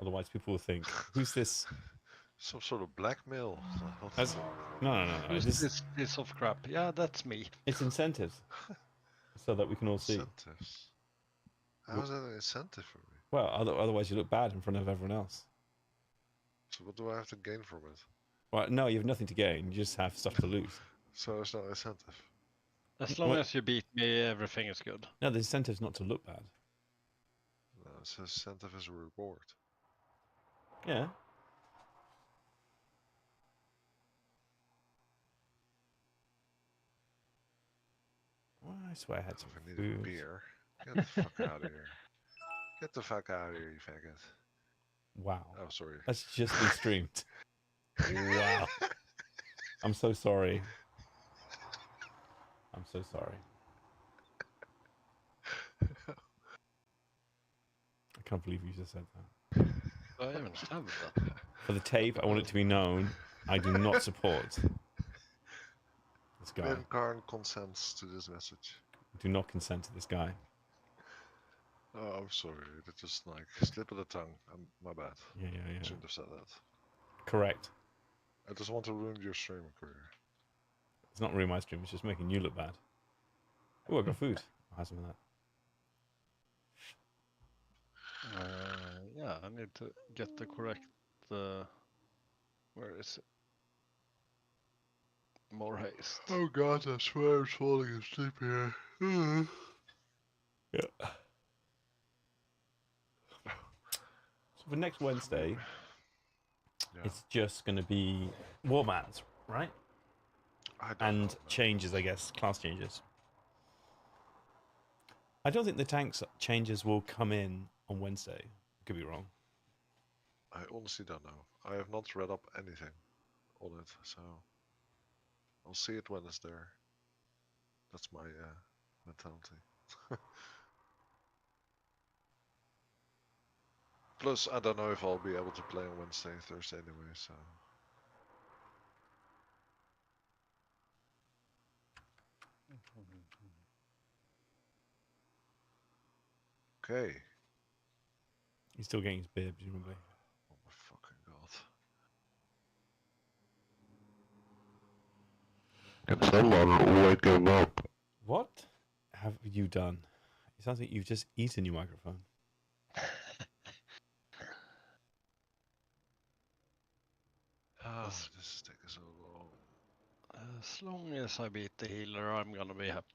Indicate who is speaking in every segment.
Speaker 1: Otherwise, people will think, "Who's this?"
Speaker 2: Some sort of blackmail.
Speaker 1: That's no.
Speaker 3: Who's
Speaker 1: This
Speaker 3: this piece of crap? Yeah, that's me.
Speaker 1: it's incentives, so that we can all see.
Speaker 2: Incentives. How is that an incentive for me?
Speaker 1: Well, otherwise you look bad in front of everyone else.
Speaker 2: So what do I have to gain from it?
Speaker 1: Well, no, you have nothing to gain. You just have stuff to lose.
Speaker 2: So it's not an incentive.
Speaker 3: As long
Speaker 1: What?
Speaker 3: as you beat me, everything is good.
Speaker 1: No, the incentive's not to look bad.
Speaker 2: No, it's an incentive as a reward.
Speaker 1: Yeah. Well, I swear I had some
Speaker 2: If I need
Speaker 1: food.
Speaker 2: a beer, get the fuck out of here. Get the fuck out of here, you faggot.
Speaker 1: Wow.
Speaker 2: Oh, sorry.
Speaker 1: That's just been streamed. Wow. I'm so sorry. I'm so sorry. I can't believe you just said that.
Speaker 3: I even have that.
Speaker 1: For the tape, I want it to be known I do not support this guy.
Speaker 2: Ben Karn consents to this message.
Speaker 1: Do not consent to this guy.
Speaker 2: Oh, I'm sorry. It just like slip of the tongue. My bad.
Speaker 1: Yeah.
Speaker 2: Shouldn't have said that.
Speaker 1: Correct.
Speaker 2: I just want to ruin your streaming career.
Speaker 1: It's not really my stream, it's just making you look bad. Oh, I got food. I'll have some of that.
Speaker 3: Yeah, I need to get the correct. Where is it? More haste.
Speaker 2: Oh god, I swear I'm falling asleep here.
Speaker 1: Yeah. So for next Wednesday,
Speaker 2: Yeah.
Speaker 1: it's just going to be Warbans, right?
Speaker 2: I don't
Speaker 1: And
Speaker 2: know, man.
Speaker 1: changes, I guess, class changes. I don't think the tanks changes will come in on Wednesday. Could be wrong.
Speaker 2: I honestly don't know. I have not read up anything on it, so I'll see it when it's there. That's my mentality. Plus, I don't know if I'll be able to play on Wednesday, Thursday anyway, so. Okay.
Speaker 1: He's still getting his beer, presumably.
Speaker 2: Oh my fucking god.
Speaker 4: Can someone wake him up?
Speaker 1: What have you done? It sounds like you've just eaten your microphone.
Speaker 2: Oh,
Speaker 3: Yes.
Speaker 2: this is taking so long.
Speaker 3: As long as I beat the healer, I'm gonna be happy.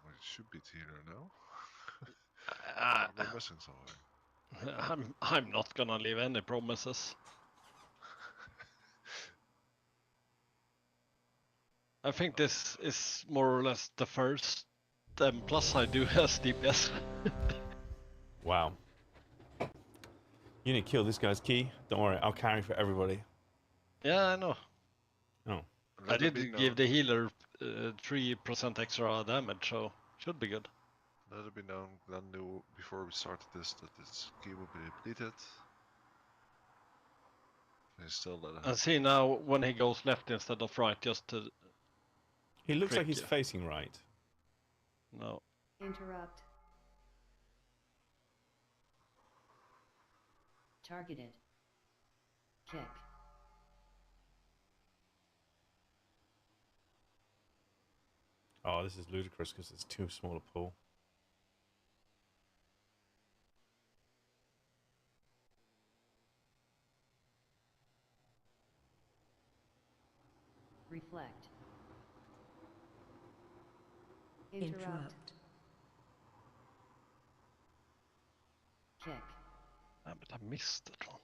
Speaker 2: Well, it should be healer now.
Speaker 3: Uh,
Speaker 2: We're missing something.
Speaker 3: I'm not gonna leave any promises. I think this is more or less the first. Plus, I do has DPS.
Speaker 1: Wow. You need to kill this guy's key. Don't worry, I'll carry for everybody.
Speaker 3: Yeah, I know.
Speaker 1: Oh.
Speaker 3: I
Speaker 2: Let it be
Speaker 3: did
Speaker 2: known-
Speaker 3: give the healer 3% extra damage, so should be good.
Speaker 2: Let it be known, Glenn knew before we started this that this key will be depleted. He's still let it
Speaker 3: And see now when he goes left instead of right, just to
Speaker 1: He looks like
Speaker 3: Trick
Speaker 1: he's
Speaker 3: you.
Speaker 1: facing right.
Speaker 3: no.
Speaker 5: Interrupt. Targeted. Kick.
Speaker 1: Oh, this is ludicrous because it's too small a pool.
Speaker 5: Reflect. Interrupt. Kick.
Speaker 3: Ah, but I missed that one.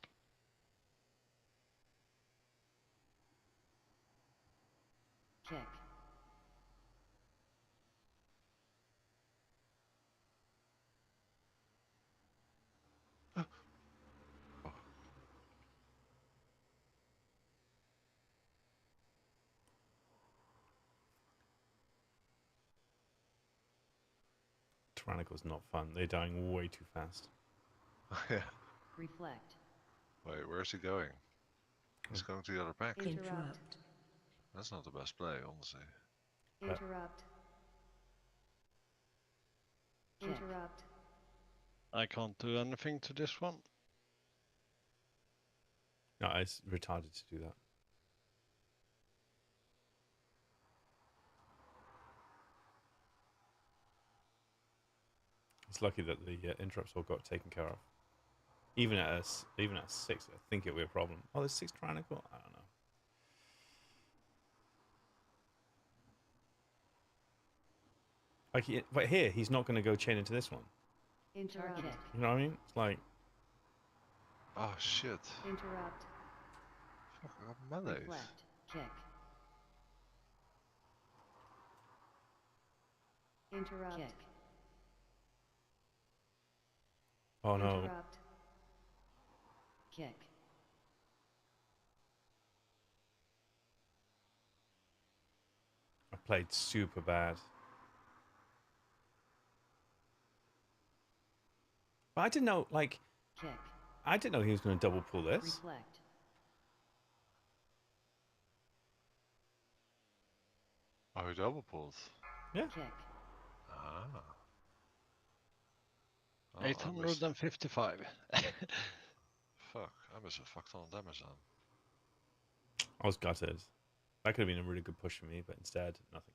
Speaker 5: Kick.
Speaker 1: Tyrannical's not fun. They're dying way too fast.
Speaker 2: yeah.
Speaker 5: Reflect.
Speaker 2: Wait, where's he going? He's going to the other pack.
Speaker 5: Interrupt.
Speaker 2: That's not the best play, honestly.
Speaker 5: Interrupt. Kick. Interrupt.
Speaker 3: I can't do anything to this one.
Speaker 1: No, it's retarded to do that. It's lucky that the interrupts all got taken care of. Even at even at 6, I think it'll be a problem. Oh, there's 6 Tyrannical? I don't know. Like, but here, he's not going to go chain into this one.
Speaker 5: Interrupt. Kick.
Speaker 1: You know what I mean? It's like,
Speaker 2: Oh shit.
Speaker 5: Interrupt.
Speaker 2: Fuck, I got melee.
Speaker 5: Reflect. Kick. Interrupt. Kick.
Speaker 1: oh no.
Speaker 5: Interrupt. Kick.
Speaker 1: I played super bad. But I didn't know, like,
Speaker 5: Kick.
Speaker 1: I didn't know he was going to double pull this.
Speaker 5: Reflect.
Speaker 2: Oh, he double pulled.
Speaker 1: Yeah.
Speaker 5: Kick.
Speaker 2: Ah. Oh, I missed,
Speaker 3: 855.
Speaker 2: fuck, I missed a fuck ton of damage then.
Speaker 1: I was gutted. That could have been a really good push for me, but instead, nothing.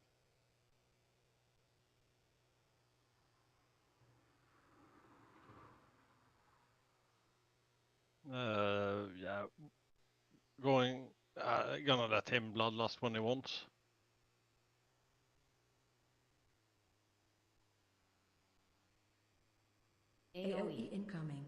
Speaker 3: Yeah. Going. Gonna let him bloodlust when he wants.
Speaker 5: AOE.
Speaker 6: incoming.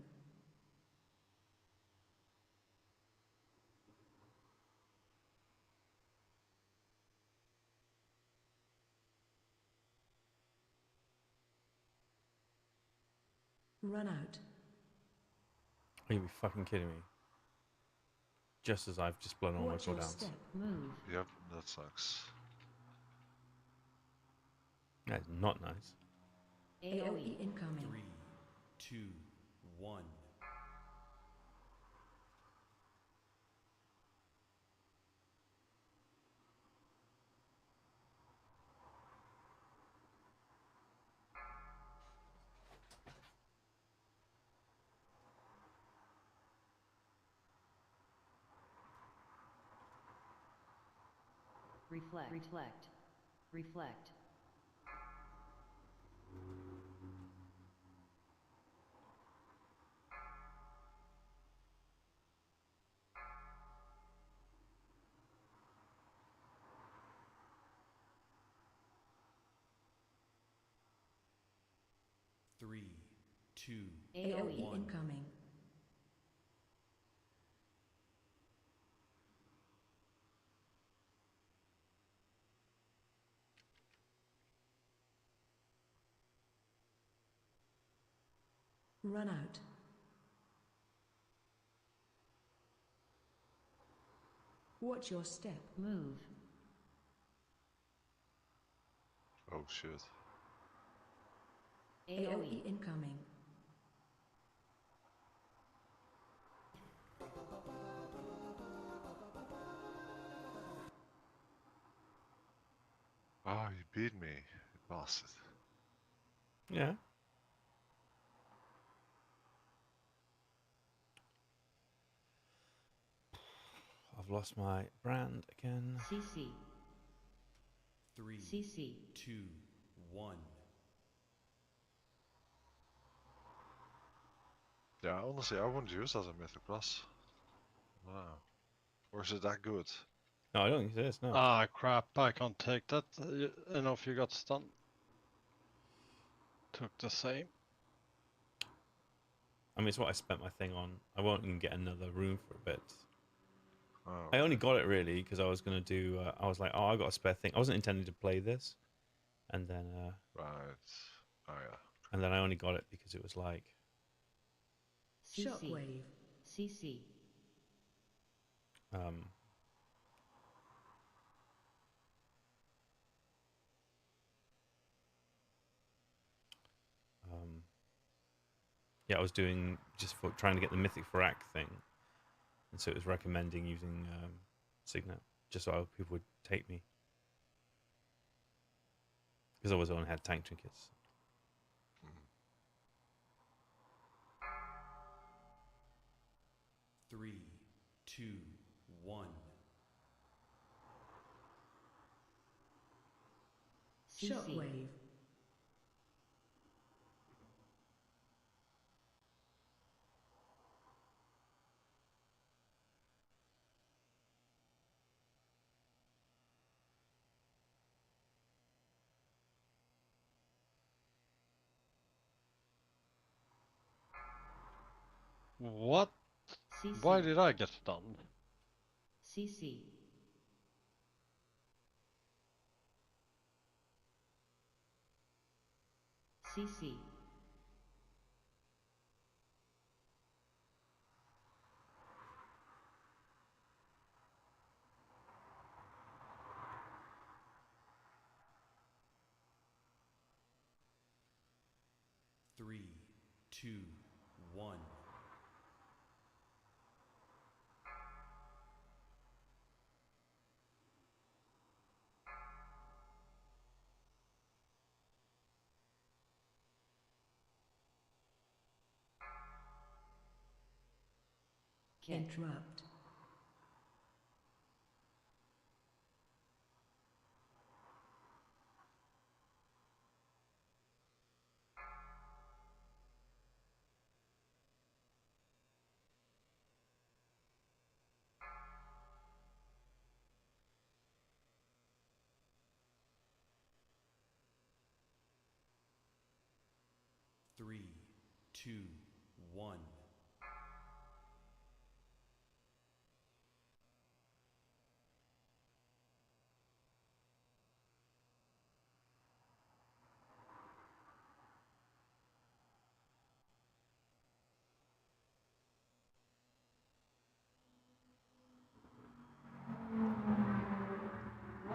Speaker 6: Run out.
Speaker 1: Are you be fucking kidding me? Just as I've just blown all my
Speaker 6: Watch your
Speaker 1: cooldowns.
Speaker 6: step.
Speaker 5: Move.
Speaker 2: Yep, that sucks.
Speaker 1: That's not nice.
Speaker 6: AOE incoming.
Speaker 7: 3, 2, 1.
Speaker 5: Reflect. Reflect. Reflect.
Speaker 7: Three, two,
Speaker 6: AOE
Speaker 7: one.
Speaker 6: incoming. Run out. Watch your step.
Speaker 5: Move.
Speaker 2: Oh shit.
Speaker 6: AOE incoming.
Speaker 2: Oh, you beat me, you bastard.
Speaker 1: Yeah. I've lost my brand again.
Speaker 5: CC.
Speaker 7: Three,
Speaker 5: CC.
Speaker 7: 2, 1.
Speaker 2: Yeah, honestly, I wouldn't use that as a Mythic Plus. Wow. Or is it that good?
Speaker 1: No, I don't think it is, no.
Speaker 3: Ah, crap. I can't take that. Enough you got stunned. Took the same.
Speaker 1: I mean, it's what I spent my thing on. I won't even get another room for a bit.
Speaker 2: Oh,
Speaker 1: I only got it really because I was going to do, I was like, oh, I got a spare thing. I wasn't intending to play this. And then,
Speaker 2: right. Oh yeah.
Speaker 1: and then I only got it because it was like,
Speaker 5: CC.
Speaker 6: Shockwave.
Speaker 5: CC.
Speaker 1: um, yeah, I was doing just for trying to get the Mythic Farak thing. And so it was recommending using Signet just so people would take me. Because I only had tank trinkets.
Speaker 7: 2, 1.
Speaker 5: CC.
Speaker 6: Shockwave.
Speaker 3: What?
Speaker 5: CC.
Speaker 3: Why did I get stunned?
Speaker 5: CC. CC.
Speaker 7: Three, two, one.
Speaker 5: Kick.
Speaker 6: Interrupt.
Speaker 7: Three, two, one.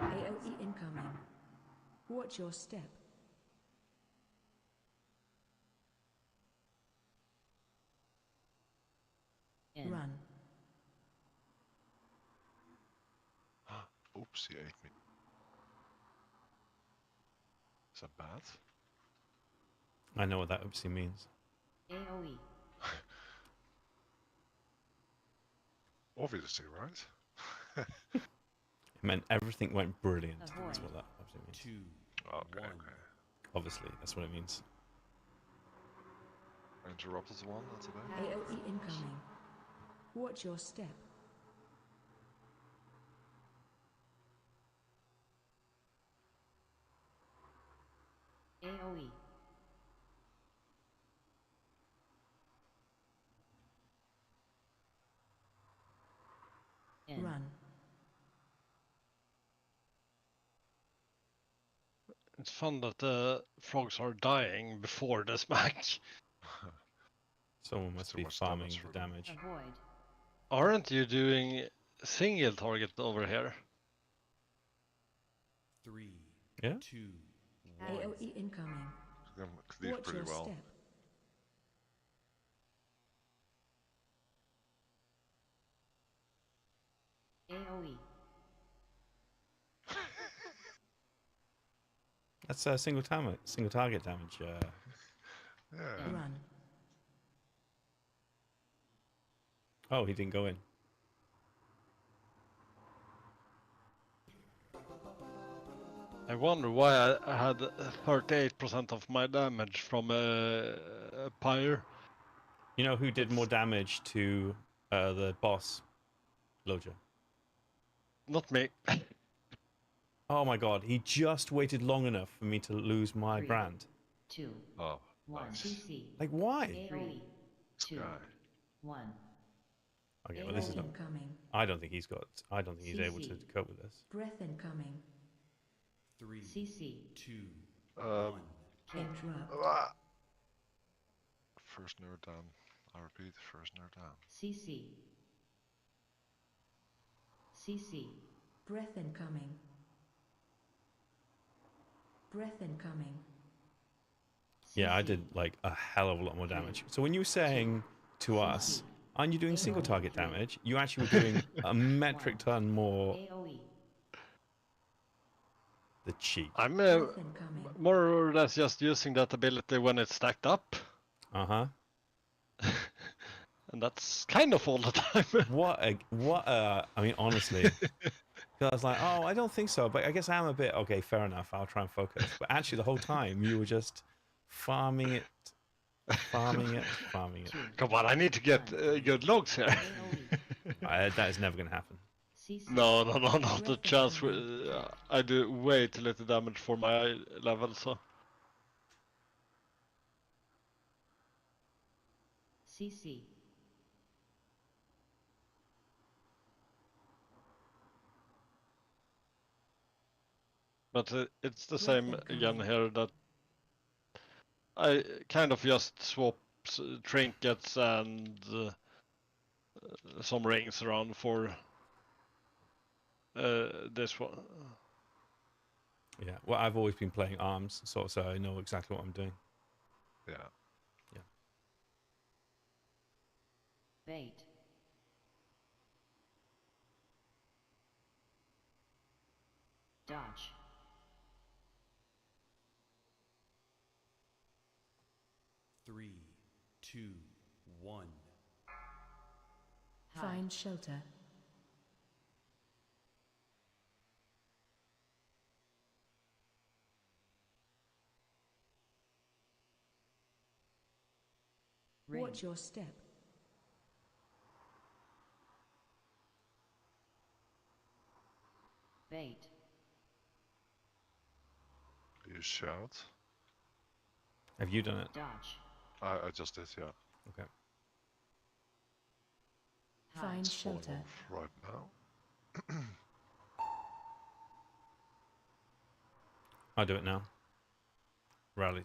Speaker 6: AOE incoming. Watch your step.
Speaker 5: In.
Speaker 6: Run.
Speaker 2: Oops, he ate me. Is that bad?
Speaker 1: I know what that oopsie means.
Speaker 5: AOE.
Speaker 2: Obviously, right?
Speaker 1: It meant everything went brilliant. That's
Speaker 5: Avoid.
Speaker 1: what that oopsie means.
Speaker 7: 2,
Speaker 2: Okay,
Speaker 7: 1.
Speaker 2: okay.
Speaker 1: Obviously, that's what it means.
Speaker 2: I interrupted one, that's a bit.
Speaker 6: AOE incoming. Watch your step.
Speaker 5: AOE. In.
Speaker 6: Run.
Speaker 3: It's fun that the frogs are dying before the smack.
Speaker 1: Someone must
Speaker 2: too
Speaker 1: be
Speaker 2: much
Speaker 1: farming
Speaker 2: damage
Speaker 1: the
Speaker 2: for them.
Speaker 1: damage.
Speaker 5: Avoid.
Speaker 3: Aren't you doing single target over here?
Speaker 7: 3,
Speaker 1: Yeah?
Speaker 7: 2, 1.
Speaker 6: AOE incoming.
Speaker 2: Can cleave
Speaker 6: Watch
Speaker 2: pretty
Speaker 6: your
Speaker 2: well.
Speaker 6: step.
Speaker 5: AOE.
Speaker 1: That's single target damage.
Speaker 2: Yeah.
Speaker 6: Run.
Speaker 1: Oh, he didn't go in.
Speaker 3: I wonder why I had 38% of my damage from a pyre.
Speaker 1: You know who did more
Speaker 3: That's-
Speaker 1: damage to the boss? Loja.
Speaker 3: Not me.
Speaker 1: Oh my god, he just waited long enough for me to lose my
Speaker 5: 3,
Speaker 1: brand.
Speaker 5: 2,
Speaker 2: Oh,
Speaker 5: 1.
Speaker 2: nice.
Speaker 5: CC.
Speaker 1: Like, why?
Speaker 5: AOE. 2,
Speaker 2: Guy.
Speaker 5: 1.
Speaker 1: Okay, well, this is
Speaker 6: AOE
Speaker 1: not.
Speaker 6: incoming.
Speaker 1: I don't think he's got. I don't think he's able to
Speaker 5: CC.
Speaker 1: cope with this.
Speaker 6: Breath incoming.
Speaker 7: 3,
Speaker 5: CC.
Speaker 7: 2,
Speaker 2: Um,
Speaker 7: 1.
Speaker 5: Kick.
Speaker 6: Interrupt.
Speaker 2: Ah! First nerd down. I repeat, first nerd down.
Speaker 5: CC. CC.
Speaker 6: Breath incoming. Breath incoming.
Speaker 1: Yeah, I
Speaker 5: CC.
Speaker 1: did like a hell of a lot more damage. So when you were saying to us, aren't you doing single target damage? You actually were doing a metric ton more.
Speaker 5: AOE.
Speaker 1: The cheat.
Speaker 3: I'm
Speaker 6: Breath incoming.
Speaker 3: more or less just using that ability when it's stacked up.
Speaker 1: Uh huh.
Speaker 3: and that's kind of all the time.
Speaker 1: I mean, honestly, 'cause I was like, oh, I don't think so, but I guess I'm a bit okay. Fair enough. I'll try and focus. But actually, the whole time you were just farming it, farming it, farming it.
Speaker 5: 2.
Speaker 3: Come on, I need to get good logs here.
Speaker 5: AoE.
Speaker 1: That is never going to happen.
Speaker 5: CC.
Speaker 3: No, not the chance. I do way too little damage for my level, so.
Speaker 5: CC.
Speaker 3: But it's the
Speaker 6: Breath
Speaker 3: same
Speaker 6: incoming.
Speaker 3: again here that I kind of just swap trinkets and some rings around for this one.
Speaker 1: Yeah. Well, I've always been playing arms, so I know exactly what I'm doing.
Speaker 2: Yeah.
Speaker 5: Bait. Dodge.
Speaker 7: Three, two, one.
Speaker 5: Hide.
Speaker 6: Find shelter.
Speaker 5: Ring.
Speaker 6: Watch your step.
Speaker 5: Bait.
Speaker 2: You shout.
Speaker 1: Have you done it?
Speaker 5: Dodge.
Speaker 2: I just did, yeah.
Speaker 1: Okay.
Speaker 5: Hide.
Speaker 6: Find
Speaker 2: Falling
Speaker 6: shelter.
Speaker 2: off right now.
Speaker 1: I'll do it now. Rallied.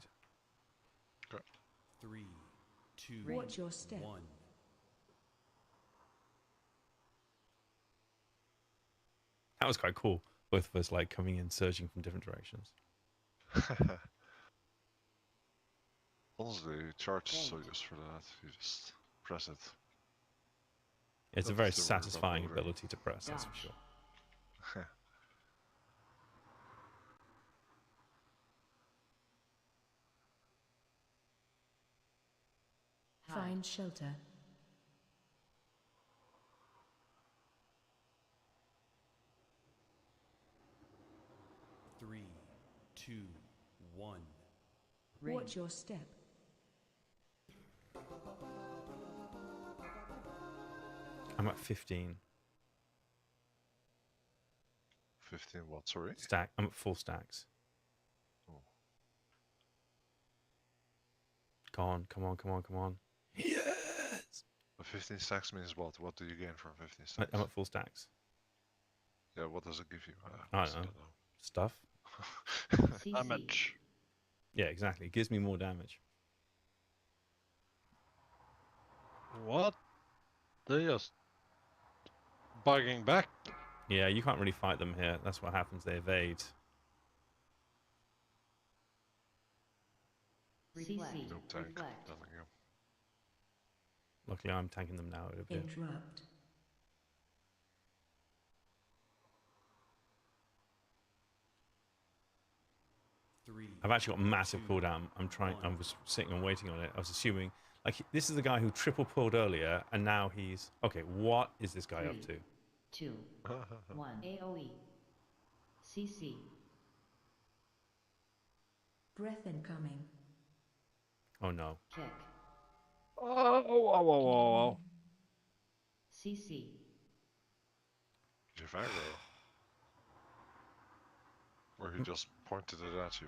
Speaker 7: Three, two,
Speaker 5: Ring.
Speaker 6: Watch your step.
Speaker 7: one.
Speaker 1: That was quite cool. Both of us like coming in, surging from different directions.
Speaker 2: Honestly, charge is so
Speaker 5: Bait.
Speaker 2: used for that. You just press it.
Speaker 1: It's a
Speaker 2: Don't
Speaker 1: very
Speaker 2: have to worry about
Speaker 1: satisfying
Speaker 2: loading.
Speaker 1: ability to press, that's for
Speaker 5: Dodge.
Speaker 1: sure.
Speaker 5: Hide.
Speaker 6: Find shelter.
Speaker 7: Three, two, one.
Speaker 5: Ring.
Speaker 6: Watch your step.
Speaker 1: I'm at 15
Speaker 2: 15 what, sorry?
Speaker 1: stack. I'm at full stacks.
Speaker 2: Oh.
Speaker 1: Come on, come on, come on, come on. Yes!
Speaker 2: 15 stacks means what? What do you gain from 15
Speaker 1: I'm
Speaker 2: stacks?
Speaker 1: at full stacks.
Speaker 2: Yeah, what does it give you?
Speaker 1: I
Speaker 2: still
Speaker 1: don't Stuff.
Speaker 5: CC.
Speaker 3: Damage.
Speaker 1: Yeah, exactly. It gives me more damage.
Speaker 3: What? They just bugging back.
Speaker 1: Yeah, you can't really fight them here. That's what happens. They evade.
Speaker 5: Reflect.
Speaker 2: No tank.
Speaker 5: Reflect.
Speaker 2: Nothing, yeah.
Speaker 1: Luckily, I'm tanking them now a bit.
Speaker 6: Interrupt.
Speaker 7: Three.
Speaker 1: I've actually got massive
Speaker 7: Two,
Speaker 1: cooldown. I
Speaker 7: one.
Speaker 1: was sitting and waiting on it. I was assuming, like, this is the guy who triple pulled earlier, and now he's okay. What is this guy up to?
Speaker 5: 2. 1. AoE. CC.
Speaker 6: Breath incoming.
Speaker 1: Oh no!
Speaker 5: Kick.
Speaker 3: Oh.
Speaker 5: CC.
Speaker 2: Javaro. Or he just pointed it at you.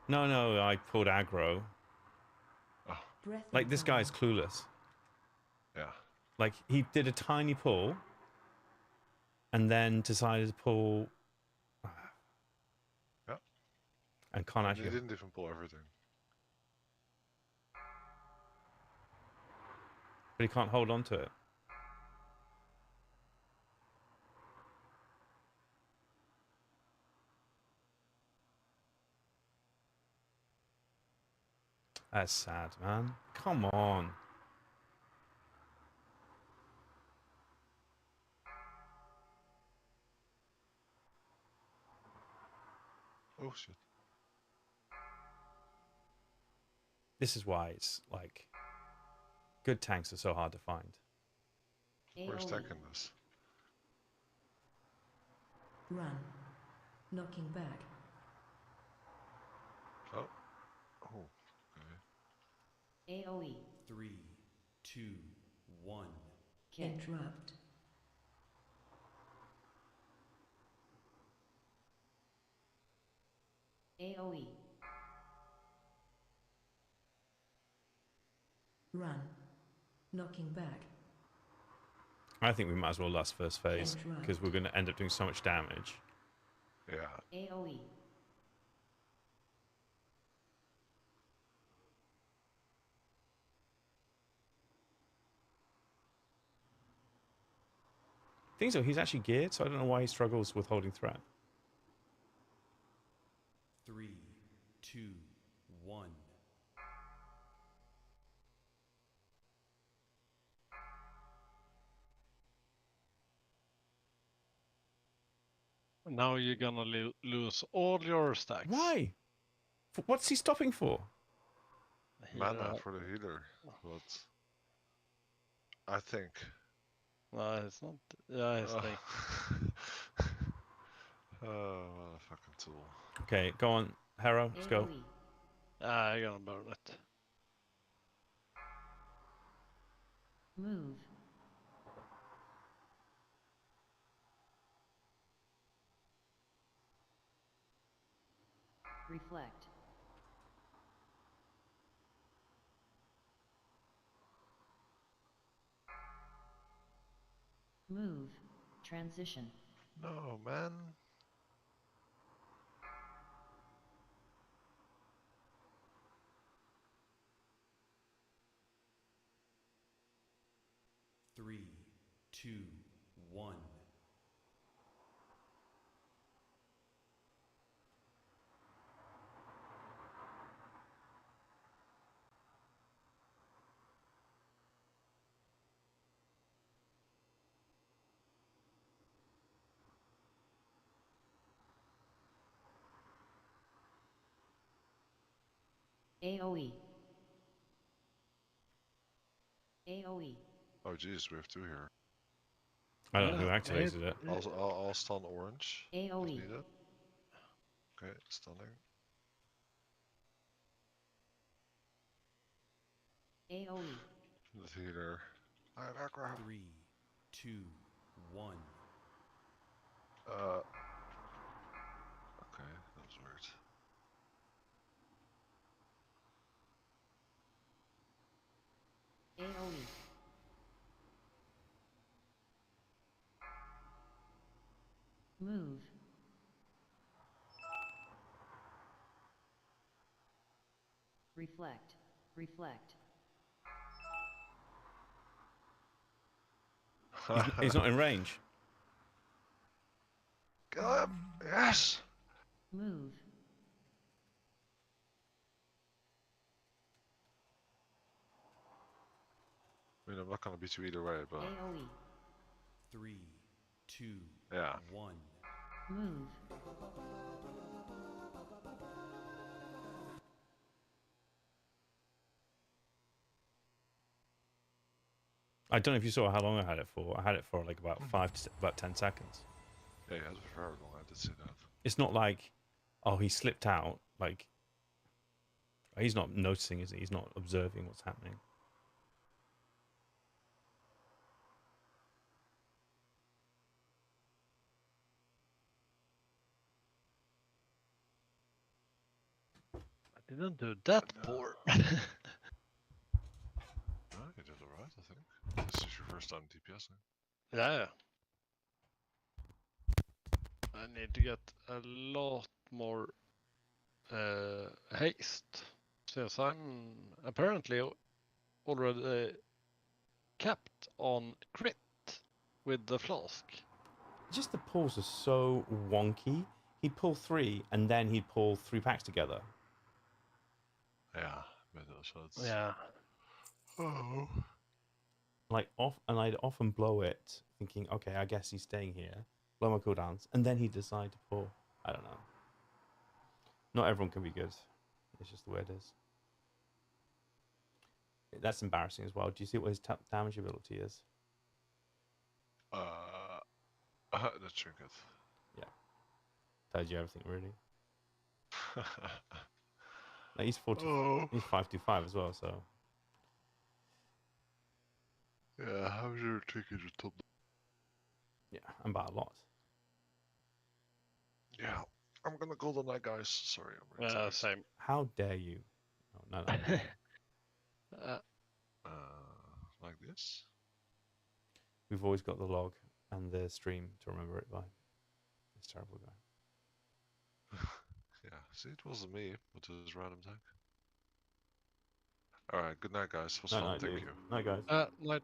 Speaker 1: No, no, I pulled aggro.
Speaker 6: Breath
Speaker 1: Like this guy's
Speaker 6: incoming.
Speaker 1: clueless.
Speaker 2: Yeah.
Speaker 1: Like he did a tiny pull, and then decided to pull.
Speaker 2: Yeah.
Speaker 1: And can't
Speaker 2: And he
Speaker 1: actually.
Speaker 2: didn't even pull everything.
Speaker 1: But he can't hold on to it. That's sad, man. Come on.
Speaker 2: Oh shit.
Speaker 1: This is why it's like Good tanks are so hard to find.
Speaker 2: We're
Speaker 5: AoE.
Speaker 2: stacking this.
Speaker 6: Run. Knocking back.
Speaker 2: Oh. Oh. Okay.
Speaker 5: AoE.
Speaker 7: 3, 2, 1.
Speaker 5: Kick.
Speaker 6: Interrupt.
Speaker 5: AoE.
Speaker 6: Run. Knocking back.
Speaker 1: I think we might as well last first phase
Speaker 6: Interrupt.
Speaker 1: because we're going to end up doing so much damage.
Speaker 2: Yeah.
Speaker 5: AoE.
Speaker 1: Thing so, he's actually geared, so I don't know why he struggles with holding threat.
Speaker 7: 3, 2, 1.
Speaker 3: Now you're gonna lose all your stacks.
Speaker 1: Why? What's he stopping for?
Speaker 3: Healer.
Speaker 2: Mana for the healer. But I think.
Speaker 3: No, it's not. Yeah, it's thing.
Speaker 2: Oh, what a fucking tool.
Speaker 1: Okay, go on, Hero, let's go.
Speaker 5: AoE.
Speaker 3: Ah, you're gonna burn it.
Speaker 5: Move. Reflect. Move. Transition.
Speaker 2: No, man.
Speaker 7: Three, two, one.
Speaker 5: AoE. AoE.
Speaker 2: Oh, jeez, we have two here.
Speaker 1: I don't know who
Speaker 3: Yeah,
Speaker 1: activated it.
Speaker 2: I'll stun orange. If
Speaker 5: AoE.
Speaker 2: needed. Okay, stunning.
Speaker 5: AoE.
Speaker 2: The healer. Alright, aggro.
Speaker 7: Three, two, one.
Speaker 2: Okay, that was weird.
Speaker 5: AoE. Move. Reflect. Reflect.
Speaker 1: He's not in range.
Speaker 2: Kill him! Yes!
Speaker 5: Move.
Speaker 2: I mean, I'm not gonna beat you either way, but
Speaker 5: AoE.
Speaker 7: Three, two,
Speaker 2: yeah.
Speaker 7: one.
Speaker 5: Move.
Speaker 1: I don't know if you saw how long I had it for. I had it for like about about 10 seconds.
Speaker 2: Yeah, you had it for very long, I did see that.
Speaker 1: It's not like, oh, he slipped out. Like, he's not noticing, is he? He's not observing what's happening.
Speaker 3: I didn't do that poor.
Speaker 2: No, you did alright, I think. This is your first time DPSing.
Speaker 3: Yeah. I need to get a lot more haste, since I'm apparently already capped on crit with the flask.
Speaker 1: Just the pulls are so wonky. He'd pull 3 and then he'd pull 3 packs together.
Speaker 2: Yeah, middle shots.
Speaker 3: Yeah.
Speaker 2: Oh.
Speaker 1: Like off, and I'd often blow it, thinking, okay, I guess he's staying here. Blow my cooldowns, and then he'd decide to pull. I don't know. Not everyone can be good. It's just the way it is. That's embarrassing as well. Do you see what his damage ability is?
Speaker 2: The trinket.
Speaker 1: Tells you everything really. Like he's 40.
Speaker 2: Oh.
Speaker 1: He's 525 as well. So
Speaker 2: Yeah, how's your trinket your top?
Speaker 1: yeah, and by a lot.
Speaker 2: Yeah, I'm gonna go the night, guys. Sorry, I'm really tired.
Speaker 3: Same.
Speaker 1: How dare you? Oh, no.
Speaker 2: Like this.
Speaker 1: We've always got the log and the stream to remember it by. This terrible guy.
Speaker 2: Yeah, see, it wasn't me, but it was random tag. Alright, good night, guys. Was fun,
Speaker 1: Night,
Speaker 2: thank
Speaker 1: dude.
Speaker 2: you.
Speaker 1: Night, guys.
Speaker 3: Night.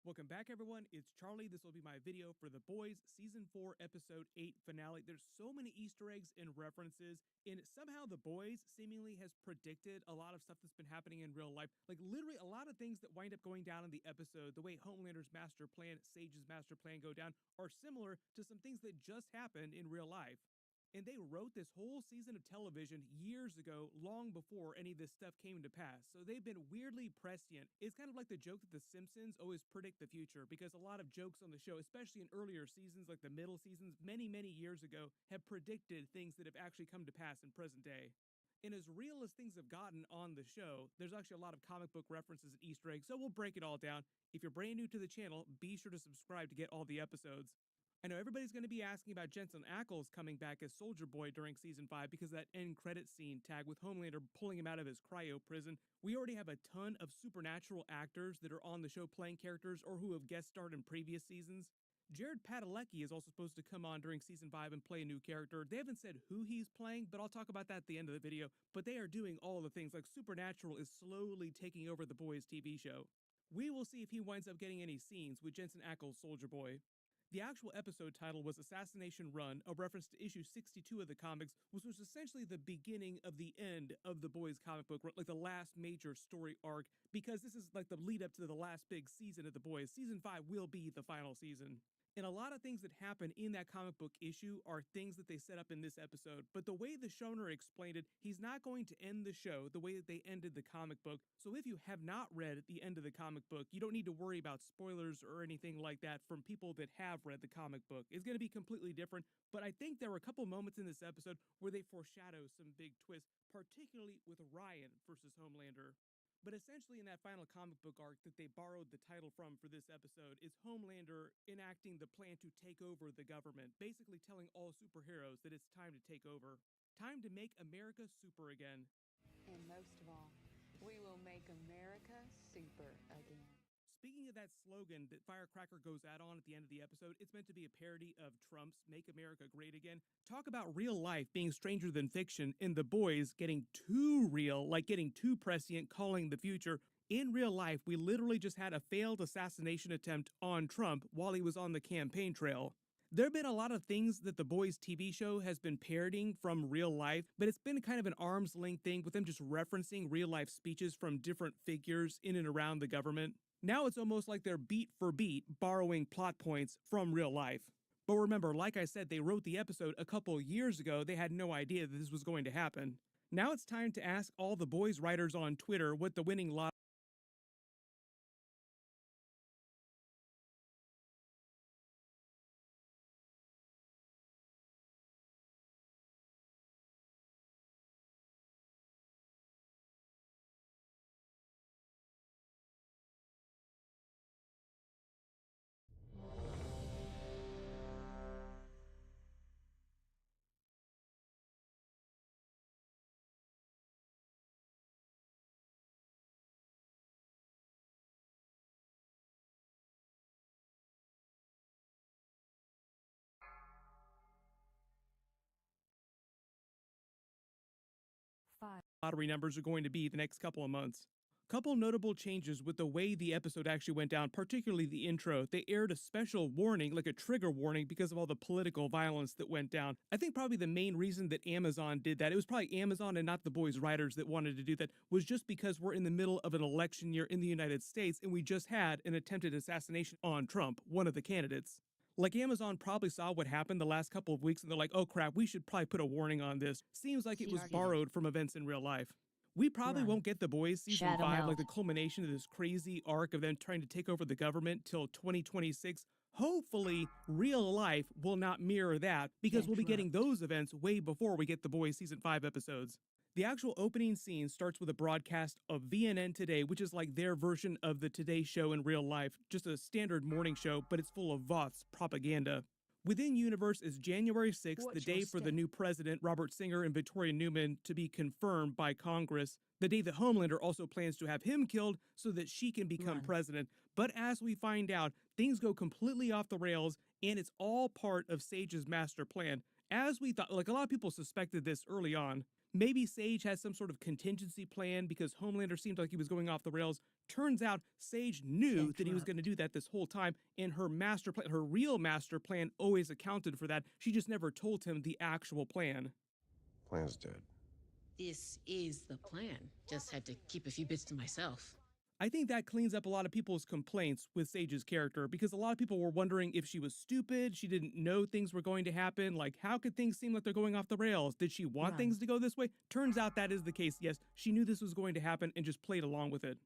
Speaker 8: Welcome back, everyone. It's Charlie. This will be my video for The Boys Season 4, Episode 8 finale. There's so many Easter eggs and references, and somehow The Boys seemingly has predicted a lot of stuff that's been happening in real life. Like, literally, a lot of things that wind up going down in the episode, the way Homelander's master plan, Sage's master plan go down, are similar to some things that just happened in real life. And they wrote this whole season of television years ago, long before any of this stuff came to pass. So they've been weirdly prescient. It's kind of like the joke that The Simpsons always predict the future, because a lot of jokes on the show, especially in earlier seasons, like the middle seasons, many, many years ago, have predicted things that have actually come to pass in present day. And as real as things have gotten on the show, there's actually a lot of comic book references and Easter eggs, so we'll break it all down. If you're brand new to the channel, be sure to subscribe to get all the episodes. I know everybody's going to be asking about Jensen Ackles coming back as Soldier Boy during Season 5 because of that end credit scene tag with Homelander pulling him out of his cryo prison. We already have a ton of supernatural actors that are on the show playing characters or who have guest starred in previous seasons. Jared Padalecki is also supposed to come on during Season 5 and play a new character. They haven't said who he's playing, but I'll talk about that at the end of the video. But they are doing all the things, like Supernatural is slowly taking over The Boys TV show. We will see if he winds up getting any scenes with Jensen Ackles' Soldier Boy. The actual episode title was Assassination Run, a reference to issue 62 of the comics, which was essentially the beginning of the end of the Boys comic book, like the last major story arc, because this is like the lead up to the last big season of the Boys. Season 5 will be the final season. And a lot of things that happen in that comic book issue are things that they set up in this episode. But the way the showrunner explained it, he's not going to end the show the way that they ended the comic book. So if you have not read the end of the comic book, you don't need to worry about spoilers or anything like that from people that have read the comic book. It's going to be completely different. But I think there were a couple moments in this episode where they foreshadow some big twists, particularly with Ryan versus Homelander. But essentially in that final comic book arc that they borrowed the title from for this episode is Homelander enacting the plan to take over the government, basically telling all superheroes that it's time to take over. Time to make America super again.
Speaker 9: And most of all, we will make America super again.
Speaker 8: Speaking of that slogan that Firecracker goes out on at the end of the episode, it's meant to be a parody of Trump's Make America Great Again. Talk about real life being stranger than fiction and The Boys getting too real, like getting too prescient, calling the future. In real life, we literally just had a failed assassination attempt on Trump while he was on the campaign trail. There have been a lot of things that The Boys TV show has been parodying from real life, but it's been kind of an arm's length thing with them just referencing real life speeches from different figures in and around the government. Now it's almost like they're beat for beat borrowing plot points from real life. But remember, like I said, they wrote the episode a couple years ago. They had no idea that this was going to happen. Now it's time to ask all The Boys writers on Twitter what the winning lot. Lottery numbers are going to be the next couple of months. Couple notable changes with the way the episode actually went down, particularly the intro. They aired a special warning, like a trigger warning, because of all the political violence that went down. I think probably the main reason that Amazon did that, it was probably Amazon and not The Boys writers that wanted to do that, was just because we're in the middle of an election year in the United States and we just had an attempted assassination on Trump, one of the candidates. Like Amazon probably saw what happened the last couple of weeks and they're like, oh crap, we should probably put a warning on this. Seems like it was borrowed from events in real life. We probably won't get The Boys Season 5, like the culmination of this crazy arc of them trying to take over the government till 2026. Hopefully, real life will not mirror that because we'll be getting those events way before we get The Boys Season 5 episodes. The actual opening scene starts with a broadcast of VNN Today, which is like their version of the Today Show in real life, just a standard morning show, but it's full of Voth's propaganda. Within Universe is January 6th, the day for the new president, Robert Singer and Victoria Newman, to be confirmed by Congress. The day that Homelander also plans to have him killed so that she can become president. But as we find out, things go completely off the rails, and it's all part of Sage's master plan. As we thought, like a lot of people suspected this early on. Maybe Sage has some sort of contingency plan because Homelander seemed like he was going off the rails Turns out Sage knew that he was
Speaker 6: Interrupt.
Speaker 8: going to do that this whole time, and her master plan, her real master plan, always accounted for that. She just never told him the actual plan.
Speaker 4: Plan's dead.
Speaker 10: This is the plan. Just had to keep a few bits to myself.
Speaker 8: I think that cleans up a lot of people's complaints with Sage's character, because a lot of people were wondering if she was stupid, she didn't know things were going to happen, like how could things seem like they're going off the rails? Did she want
Speaker 6: Right.
Speaker 8: things to go this way? Turns out that is the case. Yes, she knew this was going to happen and just played along with it.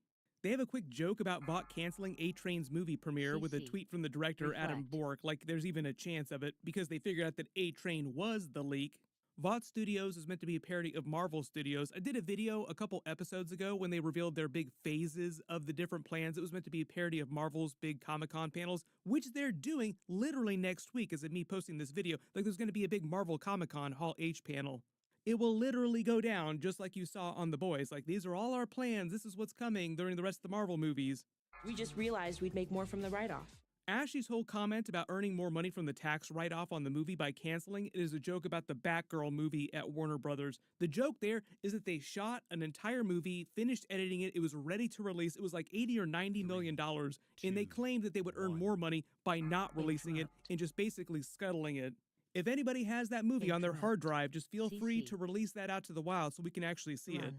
Speaker 8: They have a quick joke about Vought canceling A-Train's movie premiere with a
Speaker 5: CC.
Speaker 8: tweet from the director, Adam
Speaker 5: Reflect.
Speaker 8: Bork, like there's even a chance of it, because they figured out that A-Train was the leak. Vought Studios is meant to be a parody of Marvel Studios. I did a video a couple episodes ago when they revealed their big phases of the different plans. It was meant to be a parody of Marvel's big Comic-Con panels, which they're doing literally next week as of me posting this video. Like there's going to be a big Marvel Comic-Con Hall H panel. It will literally go down just like you saw on The Boys. Like these are all our plans. This is what's coming during the rest of the Marvel movies.
Speaker 11: We just realized we'd make more from the write-off.
Speaker 8: Ashley's whole comment about earning more money from the tax write-off on the movie by canceling it is a joke about the Batgirl movie at Warner Brothers. The joke there is that they shot an entire movie, finished editing it, it was ready to release, it was like $80 or $90 million, and they claimed that they would earn more money by not releasing it and just basically scuttling it. If anybody has that movie on their hard drive, just feel free
Speaker 5: CC.
Speaker 8: to release that out to the wild so we can actually see it.
Speaker 6: Run.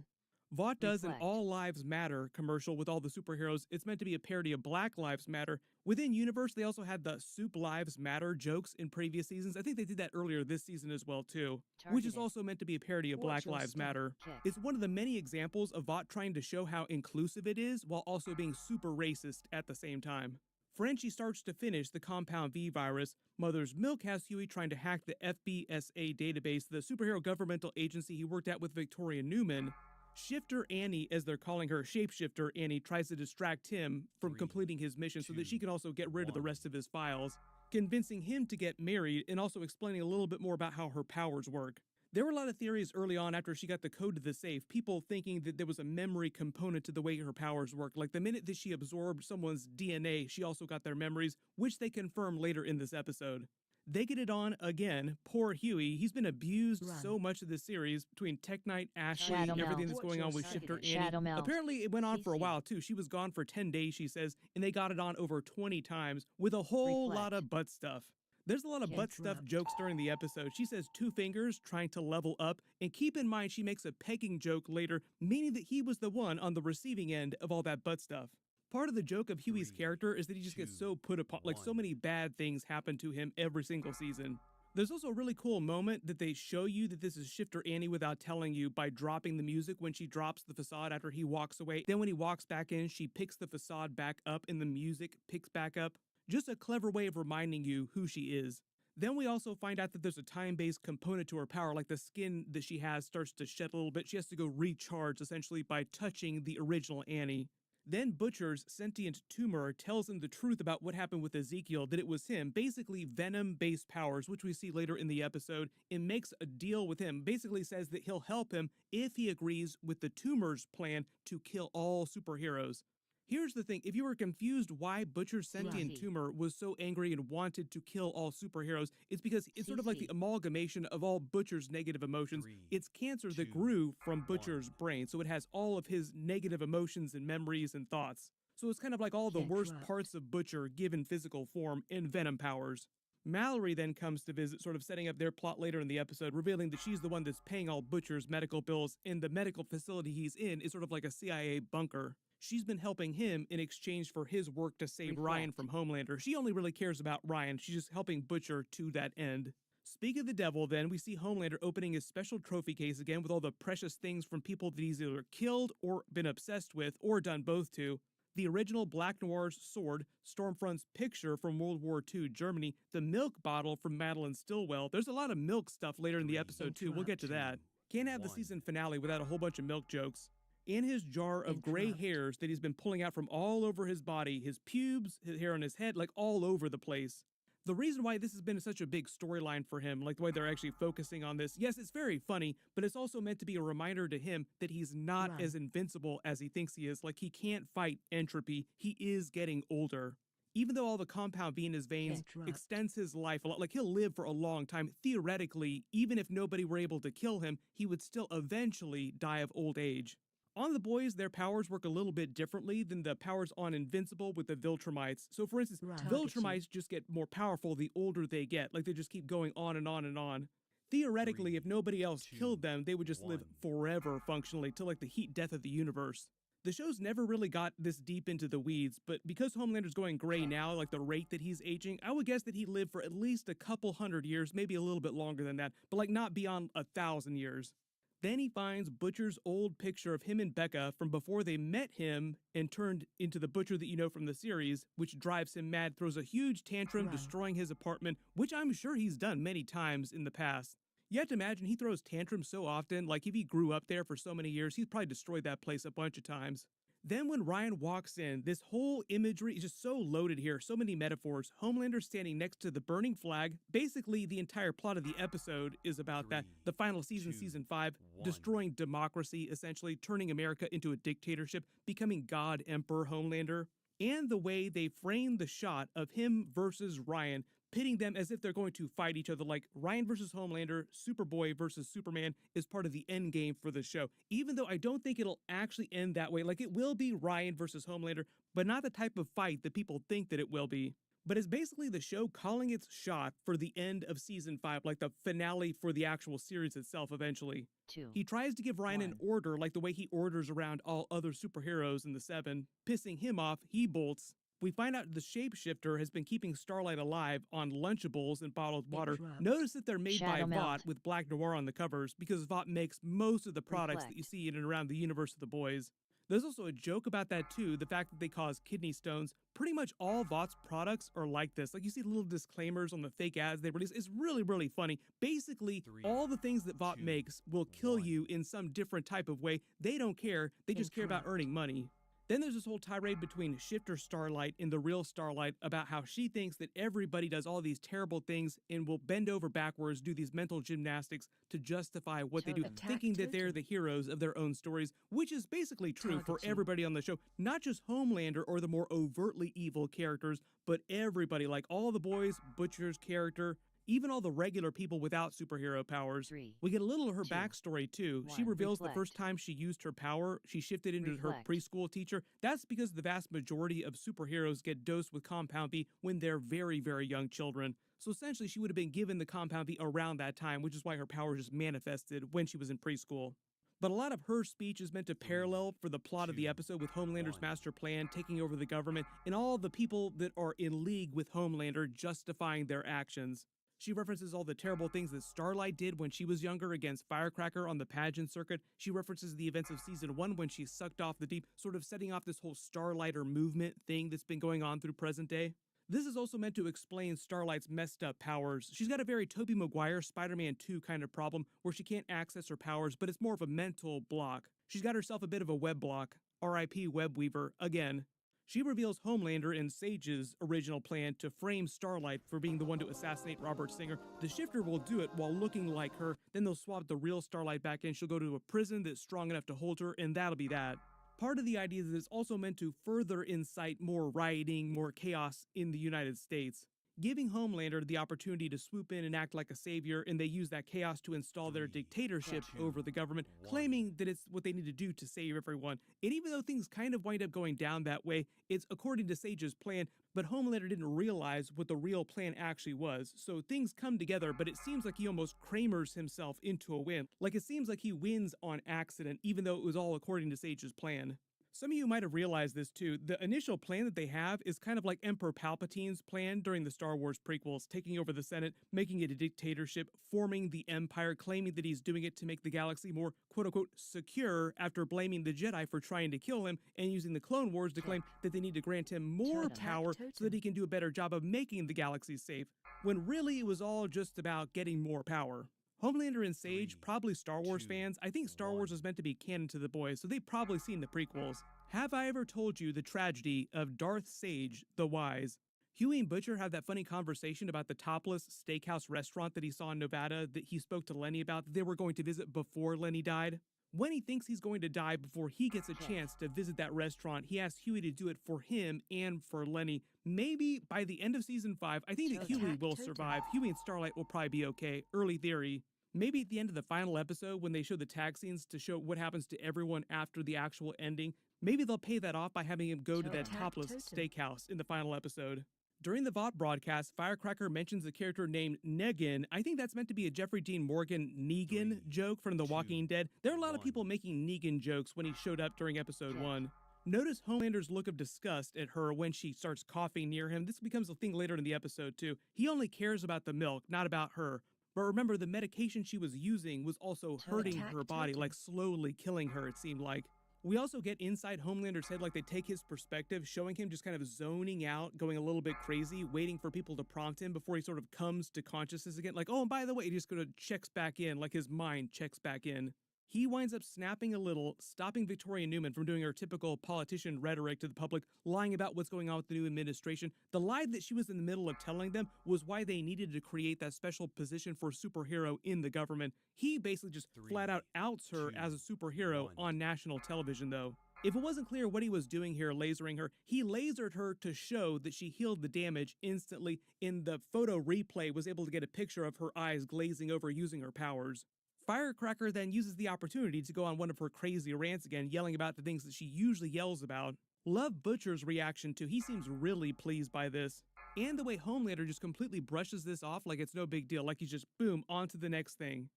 Speaker 8: Vought does an
Speaker 5: Reflect.
Speaker 8: All Lives Matter commercial with all the superheroes. It's meant to be a parody of Black Lives Matter. Within Universe, they also had the Soup Lives Matter jokes in previous seasons. I think they did that earlier this season as well, too, which is
Speaker 5: Targeted.
Speaker 8: also meant to be a parody of
Speaker 6: Watch
Speaker 8: Black
Speaker 6: your
Speaker 8: Lives
Speaker 6: step.
Speaker 8: Matter.
Speaker 5: Kick.
Speaker 8: It's one of the many examples of Vought trying to show how inclusive it is while also being super racist at the same time. Frenchie starts to finish the Compound V virus. Mother's Milk has Huey trying to hack the FBSA database, the superhero governmental agency he worked at with Victoria Newman. Shifter Annie, as they're calling her, Shapeshifter Annie, tries to distract him from
Speaker 7: 3,
Speaker 8: completing his mission so that she
Speaker 7: 2,
Speaker 8: can also get rid of the
Speaker 7: 1.
Speaker 8: rest of his files, convincing him to get married and also explaining a little bit more about how her powers work. There were a lot of theories early on after she got the code to the safe, people thinking that there was a memory component to the way her powers work. Like the minute that she absorbed someone's DNA, she also got their memories, which they confirm later in this episode. They get it on again. Poor Huey. He's been abused
Speaker 6: Run.
Speaker 8: so much of this series between Tech Knight, Ashley,
Speaker 5: Shadow
Speaker 8: and everything
Speaker 5: Mel.
Speaker 8: that's going on with
Speaker 5: Watch
Speaker 8: Shifter
Speaker 5: yourself.
Speaker 8: Annie.
Speaker 5: Shadow Mel.
Speaker 8: Apparently, it went on for a
Speaker 5: CC.
Speaker 8: while too. She was gone for 10 days, she says, and they got it on over 20 times with a whole lot
Speaker 5: Reflect.
Speaker 8: of butt stuff. There's a lot of
Speaker 5: Can't
Speaker 8: butt stuff
Speaker 6: interrupt.
Speaker 8: jokes during the episode. She says 2 fingers trying to level up, and keep in mind she makes a pegging joke later, meaning that he was the one on the receiving end of all that butt stuff. Part of the joke of Huey's
Speaker 7: 3,
Speaker 8: character is that he just gets
Speaker 7: 2,
Speaker 8: so put upon, like so
Speaker 7: 1.
Speaker 8: many bad things happen to him every single season. There's also a really cool moment that they show you that this is Shifter Annie without telling you by dropping the music when she drops the facade after he walks away. Then when he walks back in, she picks the facade back up and the music picks back up. Just a clever way of reminding you who she is. Then we also find out that there's a time-based component to her power, like the skin that she has starts to shed a little bit. She has to go recharge, essentially, by touching the original Annie. Then Butcher's sentient tumor tells him the truth about what happened with Ezekiel, that it was him, basically Venom-based powers, which we see later in the episode, and makes a deal with him, basically says that he'll help him if he agrees with the tumor's plan to kill all superheroes. Here's the thing, if you were confused why Butcher's sentient
Speaker 5: CC.
Speaker 8: tumor was so angry and wanted to kill all superheroes, it's because it's sort of like the
Speaker 5: CC.
Speaker 8: amalgamation of all Butcher's negative emotions.
Speaker 7: 3,
Speaker 8: It's cancer
Speaker 7: 2,
Speaker 8: that grew from Butcher's
Speaker 7: 1.
Speaker 8: brain, so it has all of his negative emotions and memories and thoughts. So it's kind of like all the worst
Speaker 6: Interrupt.
Speaker 8: parts of Butcher given physical form in Venom powers. Mallory then comes to visit, sort of setting up their plot later in the episode, revealing that she's the one that's paying all Butcher's medical bills, and the medical facility he's in is sort of like a CIA bunker. She's been helping him in exchange for his work to save Ryan from Homelander. She only really cares about Ryan. She's just helping Butcher to that end. Speak of the devil, then, we see Homelander opening his special trophy case again with all the precious things from people that he's either killed or been obsessed with or done both to. The original Black Noir's sword, Stormfront's picture from World War II Germany, the milk bottle from Madeline Stillwell. There's a lot of milk stuff later in the
Speaker 7: 3,
Speaker 8: episode, too. We'll get to that.
Speaker 7: 2,
Speaker 8: Can't have the
Speaker 7: 1.
Speaker 8: season finale without a whole bunch of milk jokes. In his jar of gray
Speaker 6: Interrupt.
Speaker 8: hairs that he's been pulling out from all over his body, his pubes, his hair on his head, like all over the place. The reason why this has been such a big storyline for him, like the way they're actually focusing on this, yes, it's very funny, but it's also meant to be a reminder to him that he's not
Speaker 6: Run.
Speaker 8: as invincible as he thinks he is. Like, he can't fight entropy. He is getting older. Even though all the compound V in his veins
Speaker 6: Interrupt.
Speaker 8: extends his life a lot, like he'll live for a long time, theoretically, even if nobody were able to kill him, he would still eventually die of old age. On The Boys, their powers work a little bit differently than the powers on Invincible with the Viltrumites. So for instance,
Speaker 6: Right.
Speaker 8: Viltrumites just get more powerful the older they get. Like they just keep going on and on and on. Theoretically, if nobody else killed them, they would just live forever functionally till like the heat death of the universe. The show's never really got this deep into the weeds, but because Homelander's going gray now, like the rate that he's aging, I would guess that he lived for at least a couple hundred years, maybe a little bit longer than that, but like not beyond 1,000 years. Then he finds Butcher's old picture of him and Becca from before they met him and turned into the Butcher that you know from the series, which drives him mad, throws a huge tantrum,
Speaker 6: Right.
Speaker 8: destroying his apartment, which I'm sure he's done many times in the past. You have to imagine he throws tantrums so often, like if he grew up there for so many years, he's probably destroyed that place a bunch of times. Then when Ryan walks in, this whole imagery is just so loaded here, so many metaphors. Homelander standing next to the burning flag. Basically, the entire plot of the episode is about that. The final season, season 5, destroying democracy, essentially turning America into a dictatorship, becoming God Emperor Homelander. And the way they frame the shot of him versus Ryan, pitting them as if they're going to fight each other, like Ryan versus Homelander, Superboy versus Superman is part of the end game for the show. Even though I don't think it'll actually end that way, like it will be Ryan versus Homelander, but not the type of fight that people think that it will be. But it's basically the show calling its shot for the end of season 5, like the finale for the actual series itself eventually.
Speaker 5: 2.
Speaker 8: He tries to give Ryan an order like the way he orders around all other superheroes in the 7, pissing him off, he bolts. We find out the shapeshifter has been keeping Starlight alive on Lunchables and bottled water. Notice that they're made
Speaker 5: Shadow
Speaker 8: by
Speaker 5: melt.
Speaker 8: Vought with Black Noir on the covers because Vought makes most of the products that you see in and around the universe of the boys. There's also a joke about that too, the fact that they cause kidney stones. Pretty much all Vaught's products are like this. Like you see little disclaimers on the fake ads they release. It's really, really funny. Basically, all the things that Vought makes will kill you in some different type of way. They don't care. They just care about earning money. Then there's this whole tirade between Shifter Starlight and the real Starlight about how she thinks that everybody does all these terrible things and will bend over backwards, do these mental gymnastics to justify what they do,
Speaker 6: Attack
Speaker 8: thinking that they're
Speaker 6: Totem.
Speaker 8: the heroes of their own stories, which is basically true for
Speaker 6: Target you.
Speaker 8: everybody on the show. Not just Homelander or the more overtly evil characters, but everybody, like all the boys, Butcher's character, even all the regular people without superhero powers.
Speaker 5: 3.
Speaker 8: We get a little of her
Speaker 5: 2.
Speaker 8: backstory too. She
Speaker 5: 1.
Speaker 8: reveals the
Speaker 5: Reflect.
Speaker 8: first time she used her power, she shifted into her
Speaker 5: Reflect.
Speaker 8: preschool teacher. That's because the vast majority of superheroes get dosed with Compound V when they're very, very young children. So essentially, she would have been given the Compound V around that time, which is why her power just manifested when she was in preschool. But a lot of her speech is meant to parallel for the plot of the episode with Homelander's master plan taking over the government and all the people that are in league with Homelander justifying their actions. She references all the terrible things that Starlight did when she was younger against Firecracker on the pageant circuit. She references the events of season 1 when she sucked off the deep, sort of setting off this whole Starlighter movement thing that's been going on through present day. This is also meant to explain Starlight's messed up powers. She's got a very Tobey Maguire Spider-Man 2 kind of problem where she can't access her powers, but it's more of a mental block. She's got herself a bit of a web block. R.I.P. Webweaver, again. She reveals Homelander and Sage's original plan to frame Starlight for being the one to assassinate Robert Singer. The Shifter will do it while looking like her, then they'll swap the real Starlight back in. She'll go to a prison that's strong enough to hold her, and that'll be that. Part of the idea is that it's also meant to further incite more rioting, more chaos in the United States, giving Homelander the opportunity to swoop in and act like a savior, and they use that chaos to install their dictatorship over the government, claiming that it's what they need to do to save everyone. And even though things kind of wind up going down that way, it's according to Sage's plan, but Homelander didn't realize what the real plan actually was. So things come together, but it seems like he almost Kramers himself into a win. Like it seems like he wins on accident, even though it was all according to Sage's plan. Some of you might have realized this too. The initial plan that they have is kind of like Emperor Palpatine's plan during the Star Wars prequels, taking over the Senate, making it a dictatorship, forming the Empire, claiming that he's doing it to make the galaxy more quote-unquote secure after blaming the Jedi for trying to kill him and using the Clone Wars to claim that they need to grant him more
Speaker 5: Totem.
Speaker 8: power so that he can do a better job of making the galaxy safe, when really it was all just about getting more power. Homelander and Sage, probably Star Wars fans. I think Star Wars is meant to be canon to the boys, so they've probably seen the prequels. Have I ever told you the tragedy of Darth Sage the Wise? Huey and Butcher have that funny conversation about the topless steakhouse restaurant that he saw in Nevada that he spoke to Lenny about that they were going to visit before Lenny died. When he thinks he's going to die before he gets a chance to visit that restaurant, he asks Huey to do it for him and for Lenny. Maybe by the end of season 5, I think that Huey will survive. Huey and Starlight will probably be okay. Early theory. Maybe at the end of the final episode, when they show the tag scenes to show what happens to everyone after the actual ending, maybe they'll pay that off by having him go to that topless steakhouse in the final episode. During the VOD broadcast, Firecracker mentions a character named Negan. I think that's meant to be a Jeffrey Dean Morgan Negan joke from The Walking Dead. There are a lot of people making Negan jokes when he showed up during episode 1. Notice Homelander's look of disgust at her when she starts coughing near him. This becomes a thing later in the episode too. He only cares about the milk, not about her. But remember, the medication she was using was also hurting her body, like slowly killing her, it seemed like. We also get inside Homelander's head, like they take his perspective, showing him just kind of zoning out, going a little bit crazy, waiting for people to prompt him before he sort of comes to consciousness again. Like, oh, and by the way, he just kind of checks back in, like his mind checks back in. He winds up snapping a little, stopping Victoria Newman from doing her typical politician rhetoric to the public, lying about what's going on with the new administration. The lie that she was in the middle of telling them was why they needed to create that special position for a superhero in the government. He basically just flat out outs her as a superhero on national television, though. If it wasn't clear what he was doing here, lasering her, he lasered her to show that she healed the damage instantly. In the photo replay, was able to get a picture of her eyes glazing over using her powers. Firecracker then uses the opportunity to go on one of her crazy rants again, yelling about the things that she usually yells about. Love Butcher's reaction too. He seems really pleased by this. And the way Homelander just completely brushes this off like it's no big deal, like he's just boom, on to the next thing.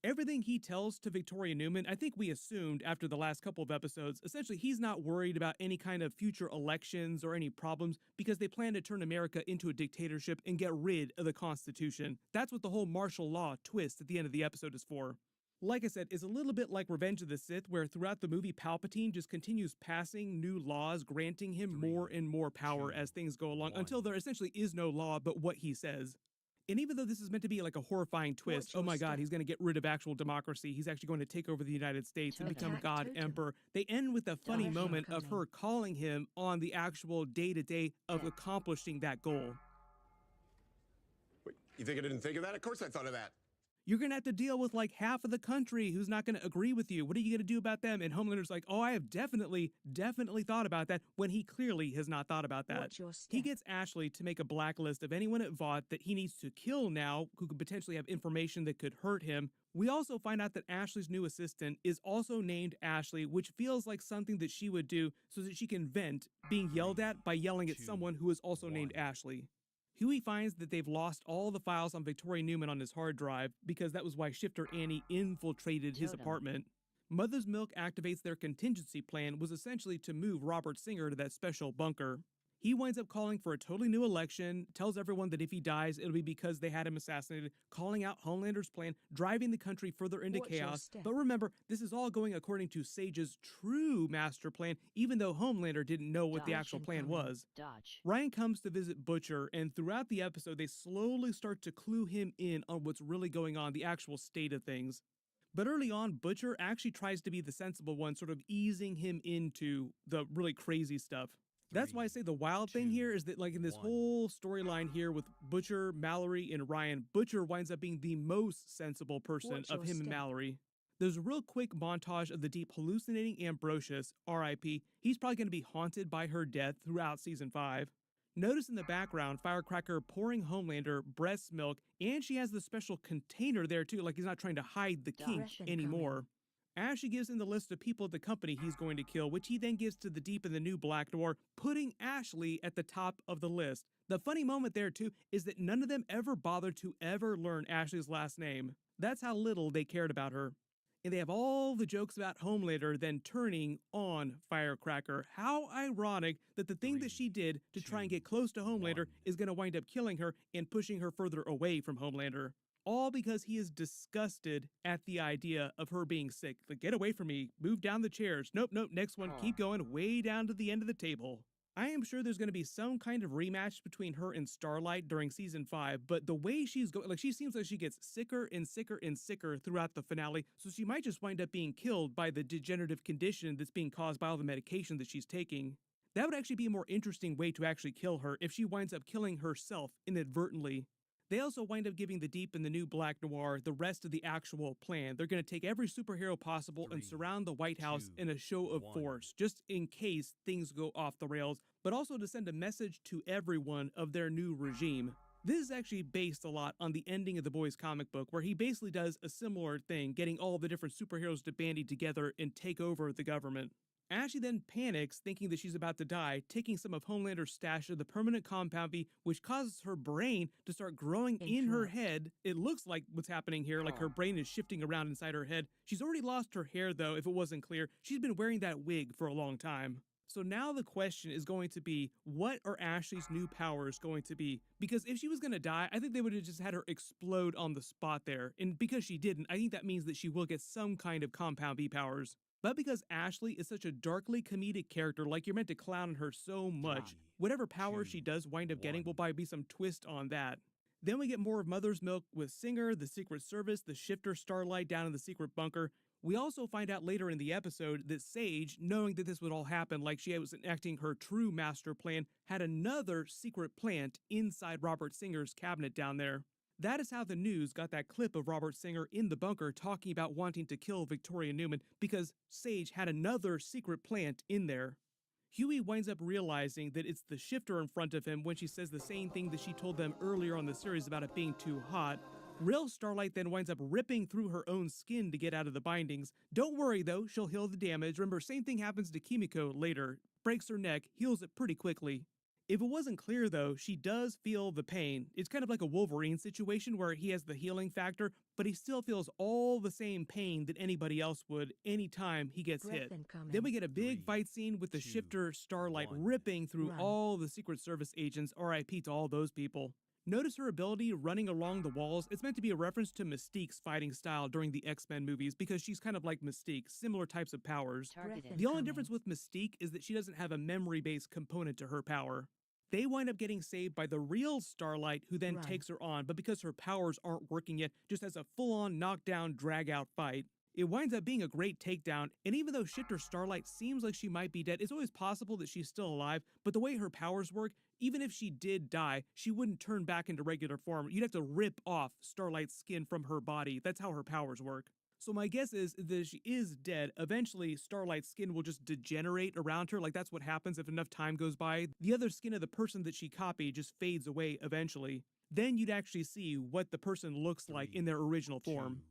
Speaker 8: Everything he tells to Victoria Newman, I think we assumed after the last couple of episodes, essentially he's not worried about any kind of future elections or any problems because they plan to turn America into a dictatorship and get rid of the Constitution. That's what the whole martial law twist at the end of the episode is for. Like I said, it's a little bit like Revenge of the Sith, where throughout the movie, Palpatine just continues passing new laws, granting him more and more power as things go along, until there essentially is no law but what he says. And even though this is meant to be like a horrifying twist, oh my God, he's going to get rid of actual democracy. He's actually going to take over the United States and become God Emperor. They end with a funny moment of her calling him on the actual day-to-day of accomplishing that goal.
Speaker 12: Wait, you think I didn't think of that? Of course I thought of that.
Speaker 8: You're going to have to deal with like half of the country who's not going to agree with you. What are you going to do about them? And Homelander's like, oh, I have definitely thought about that, when he clearly has not thought about that. He gets Ashley to make a blacklist of anyone at Vought that he needs to kill now who could potentially have information that could hurt him. We also find out that Ashley's new assistant is also named Ashley, which feels like something that she would do so that she can vent being yelled at by yelling at someone who is also named Ashley. Huey finds that they've lost all the files on Victoria Newman on his hard drive because that was why Shifter Annie infiltrated his apartment. Mother's Milk activates their contingency plan, was essentially to move Robert Singer to that special bunker. He winds up calling for a totally new election, tells everyone that if he dies, it'll be because they had him assassinated, calling out Homelander's plan, driving the country further into chaos. But remember, this is all going according to Sage's true master plan, even though Homelander didn't know what the actual plan was. Ryan comes to visit Butcher, and throughout the episode, they slowly start to clue him in on what's really going on, the actual state of things. But early on, Butcher actually tries to be the sensible one, sort of easing him into the really crazy stuff. That's why I say the wild thing here is that, like, in this whole storyline here with Butcher, Mallory, and Ryan, Butcher winds up being the most sensible person of him and Mallory. There's a real quick montage of the Deep hallucinating Ambrosius, R.I.P. He's probably going to be haunted by her death throughout Season 5. Notice in the background, Firecracker pouring Homelander breast milk, and she has the special container there too, like he's not trying to hide the kink anymore. Ashley gives him the list of people at the company he's going to kill, which he then gives to the Deep and the new Black Noir, putting Ashley at the top of the list. The funny moment there, too, is that none of them ever bothered to ever learn Ashley's last name. That's how little they cared about her. And they have all the jokes about Homelander then turning on Firecracker. How ironic that the thing that she did to try and get close to Homelander is going to wind up killing her and pushing her further away from Homelander. All because he is disgusted at the idea of her being sick. Like, get away from me, move down the chairs. Nope, next one, keep going way down to the end of the table. I am sure there's going to be some kind of rematch between her and Starlight during Season 5, but the way she's going, like, she seems like she gets sicker and sicker and sicker throughout the finale, so she might just wind up being killed by the degenerative condition that's being caused by all the medication that she's taking. That would actually be a more interesting way to actually kill her if she winds up killing herself inadvertently. They also wind up giving the Deep and the new Black Noir the rest of the actual plan. They're going to take every superhero possible and surround the White House in a show of force, just in case things go off the rails, but also to send a message to everyone of their new regime. This is actually based a lot on the ending of the Boys comic book, where he basically does a similar thing, getting all the different superheroes to bandy together and take over the government. Ashley then panics, thinking that she's about to die, taking some of Homelander's stash of the permanent compound V, which causes her brain to start growing in her head. It looks like what's happening here, like her brain is shifting around inside her head. She's already lost her hair, though, if it wasn't clear. She's been wearing that wig for a long time. So now the question is going to be, what are Ashley's new powers going to be? Because if she was going to die, I think they would have just had her explode on the spot there. And because she didn't, I think that means that she will get some kind of compound V powers. But because Ashley is such a darkly comedic character, like you're meant to clown her so much, whatever powers she does wind up getting will probably be some twist on that. Then we get more of Mother's Milk with Singer, the Secret Service, the Shifter, Starlight down in the secret bunker. We also find out later in the episode that Sage, knowing that this would all happen like she was enacting her true master plan, had another secret plant inside Robert Singer's cabinet down there. That is how the news got that clip of Robert Singer in the bunker talking about wanting to kill Victoria Newman, because Sage had another secret plant in there. Huey winds up realizing that it's the Shifter in front of him when she says the same thing that she told them earlier on the series about it being too hot. Real Starlight then winds up ripping through her own skin to get out of the bindings. Don't worry though, she'll heal the damage. Remember, same thing happens to Kimiko later. Breaks her neck, heals it pretty quickly. If it wasn't clear though, she does feel the pain. It's kind of like a Wolverine situation where he has the healing factor, but he still feels all the same pain that anybody else would anytime he gets hit. Then we get a big fight scene with the Shifter Starlight ripping through all the Secret Service agents, RIP to all those people. Notice her ability running along the walls. It's meant to be a reference to Mystique's fighting style during the X-Men movies because she's kind of like Mystique, similar types of powers. The only difference with Mystique is that she doesn't have a memory-based component to her power. They wind up getting saved by the real Starlight, who then takes her on, but because her powers aren't working yet, just has a full-on knockdown, drag-out fight. It winds up being a great takedown, and even though Shifter Starlight seems like she might be dead, it's always possible that she's still alive, but the way her powers work, even if she did die, she wouldn't turn back into regular form. You'd have to rip off Starlight's skin from her body. That's how her powers work. So my guess is that if she is dead, eventually Starlight's skin will just degenerate around her, like that's what happens if enough time goes by. The other skin of the person that she copied just fades away eventually. Then you'd actually see what the person looks like in their original form.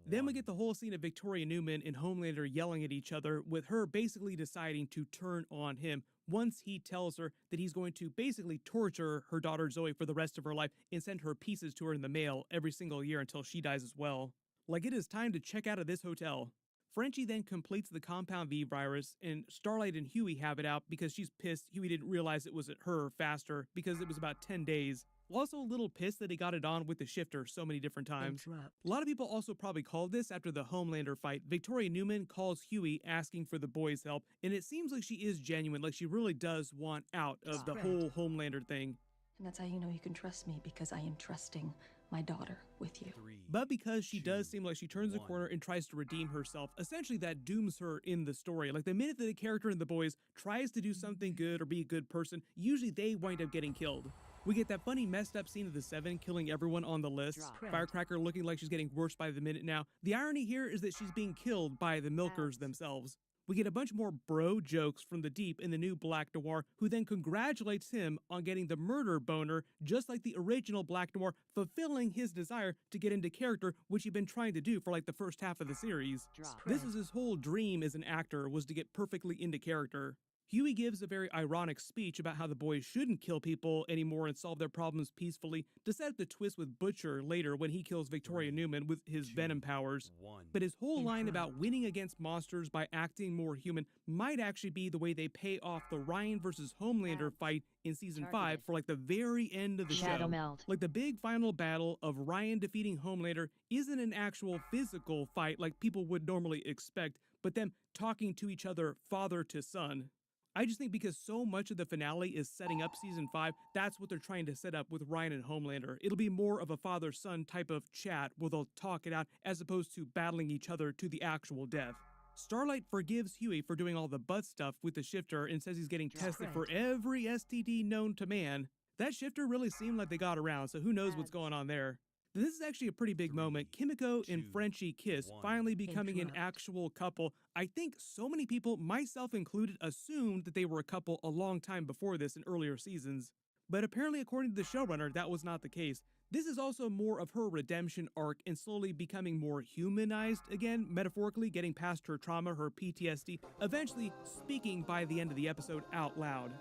Speaker 8: Then we get the whole scene of Victoria Newman and Homelander yelling at each other, with her basically deciding to turn on him once he tells her that he's going to basically torture her daughter Zoe for the rest of her life and send her pieces to her in the mail every single year until she dies as well. Like, it is time to check out of this hotel. Frenchie then completes the Compound V virus, and Starlight and Huey have it out because she's pissed Huey didn't realize it was at her faster because it was about 10 days. Also a little pissed that he got it on with the Shifter so many different times. A lot of people also probably called this after the Homelander fight. Victoria Newman calls Huey asking for the boys' help, and it seems like she is genuine, like she really does want out of the whole Homelander thing.
Speaker 13: And that's how you know you can trust me, because I am trusting my daughter with you.
Speaker 8: But because she does seem like she turns the corner and tries to redeem herself, essentially that dooms her in the story. Like the minute that a character in The Boys tries to do something good or be a good person, usually they wind up getting killed. We get that funny messed up scene of the Seven killing everyone on the list. Firecracker looking like she's getting worse by the minute now. The irony here is that she's being killed by the Milkers themselves. We get a bunch more bro jokes from the Deep in the new Black Noir, who then congratulates him on getting the murder boner, just like the original Black Noir, fulfilling his desire to get into character, which he'd been trying to do for like the first half of the series. This is his whole dream as an actor, was to get perfectly into character. Huey gives a very ironic speech about how the boys shouldn't kill people anymore and solve their problems peacefully, to set up the twist with Butcher later when he kills Victoria Newman with his venom powers. But his whole line about winning against monsters by acting more human might actually be the way they pay off the Ryan versus Homelander fight in season 5 for like the very end of the show. Like the big final battle of Ryan defeating Homelander isn't an actual physical fight like people would normally expect, but them talking to each other father to son. I just think because so much of the finale is setting up season 5, that's what they're trying to set up with Ryan and Homelander. It'll be more of a father-son type of chat where they'll talk it out as opposed to battling each other to the actual death. Starlight forgives Huey for doing all the butt stuff with the Shifter and says he's getting tested for every STD known to man. That Shifter really seemed like they got around, so who knows what's going on there. This is actually a pretty big moment. Kimiko and Frenchie kiss, finally becoming an actual couple. I think so many people, myself included, assumed that they were a couple a long time before this in earlier seasons. But apparently, according to the showrunner, that was not the case. This is also more of her redemption arc and slowly becoming more humanized again, metaphorically getting past her trauma, her PTSD, eventually speaking by the end of the episode out loud.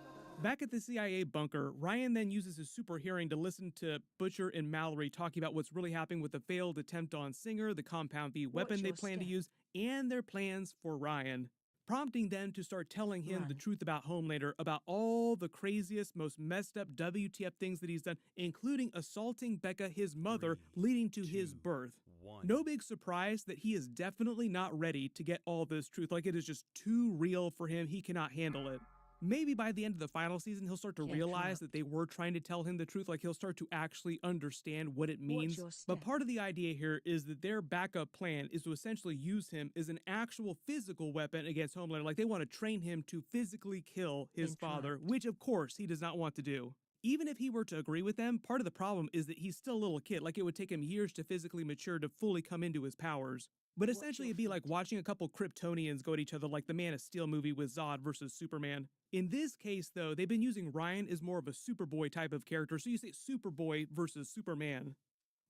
Speaker 8: Back at the CIA bunker, Ryan then uses his super hearing to listen to Butcher and Mallory talking about what's really happening with the failed attempt on Singer, the Compound V weapon they plan to use, and their plans for Ryan, prompting them to start telling him the truth about Homelander, about all the craziest, most messed up WTF things that he's done, including assaulting Becca, his mother, leading to his birth. No big surprise that he is definitely not ready to get all this truth. Like, it is just too real for him. He cannot handle it. Maybe by the end of the final season, he'll start to realize that they were trying to tell him the truth. Like, he'll start to actually understand what it means. But part of the idea here is that their backup plan is to essentially use him as an actual physical weapon against Homelander. Like, they want to train him to physically kill his father, which of course he does not want to do. Even if he were to agree with them, part of the problem is that he's still a little kid. Like, it would take him years to physically mature to fully come into his powers. But essentially, it'd be like watching a couple Kryptonians go at each other, like the Man of Steel movie with Zod versus Superman. In this case, though, they've been using Ryan as more of a Superboy type of character, so you say Superboy versus Superman.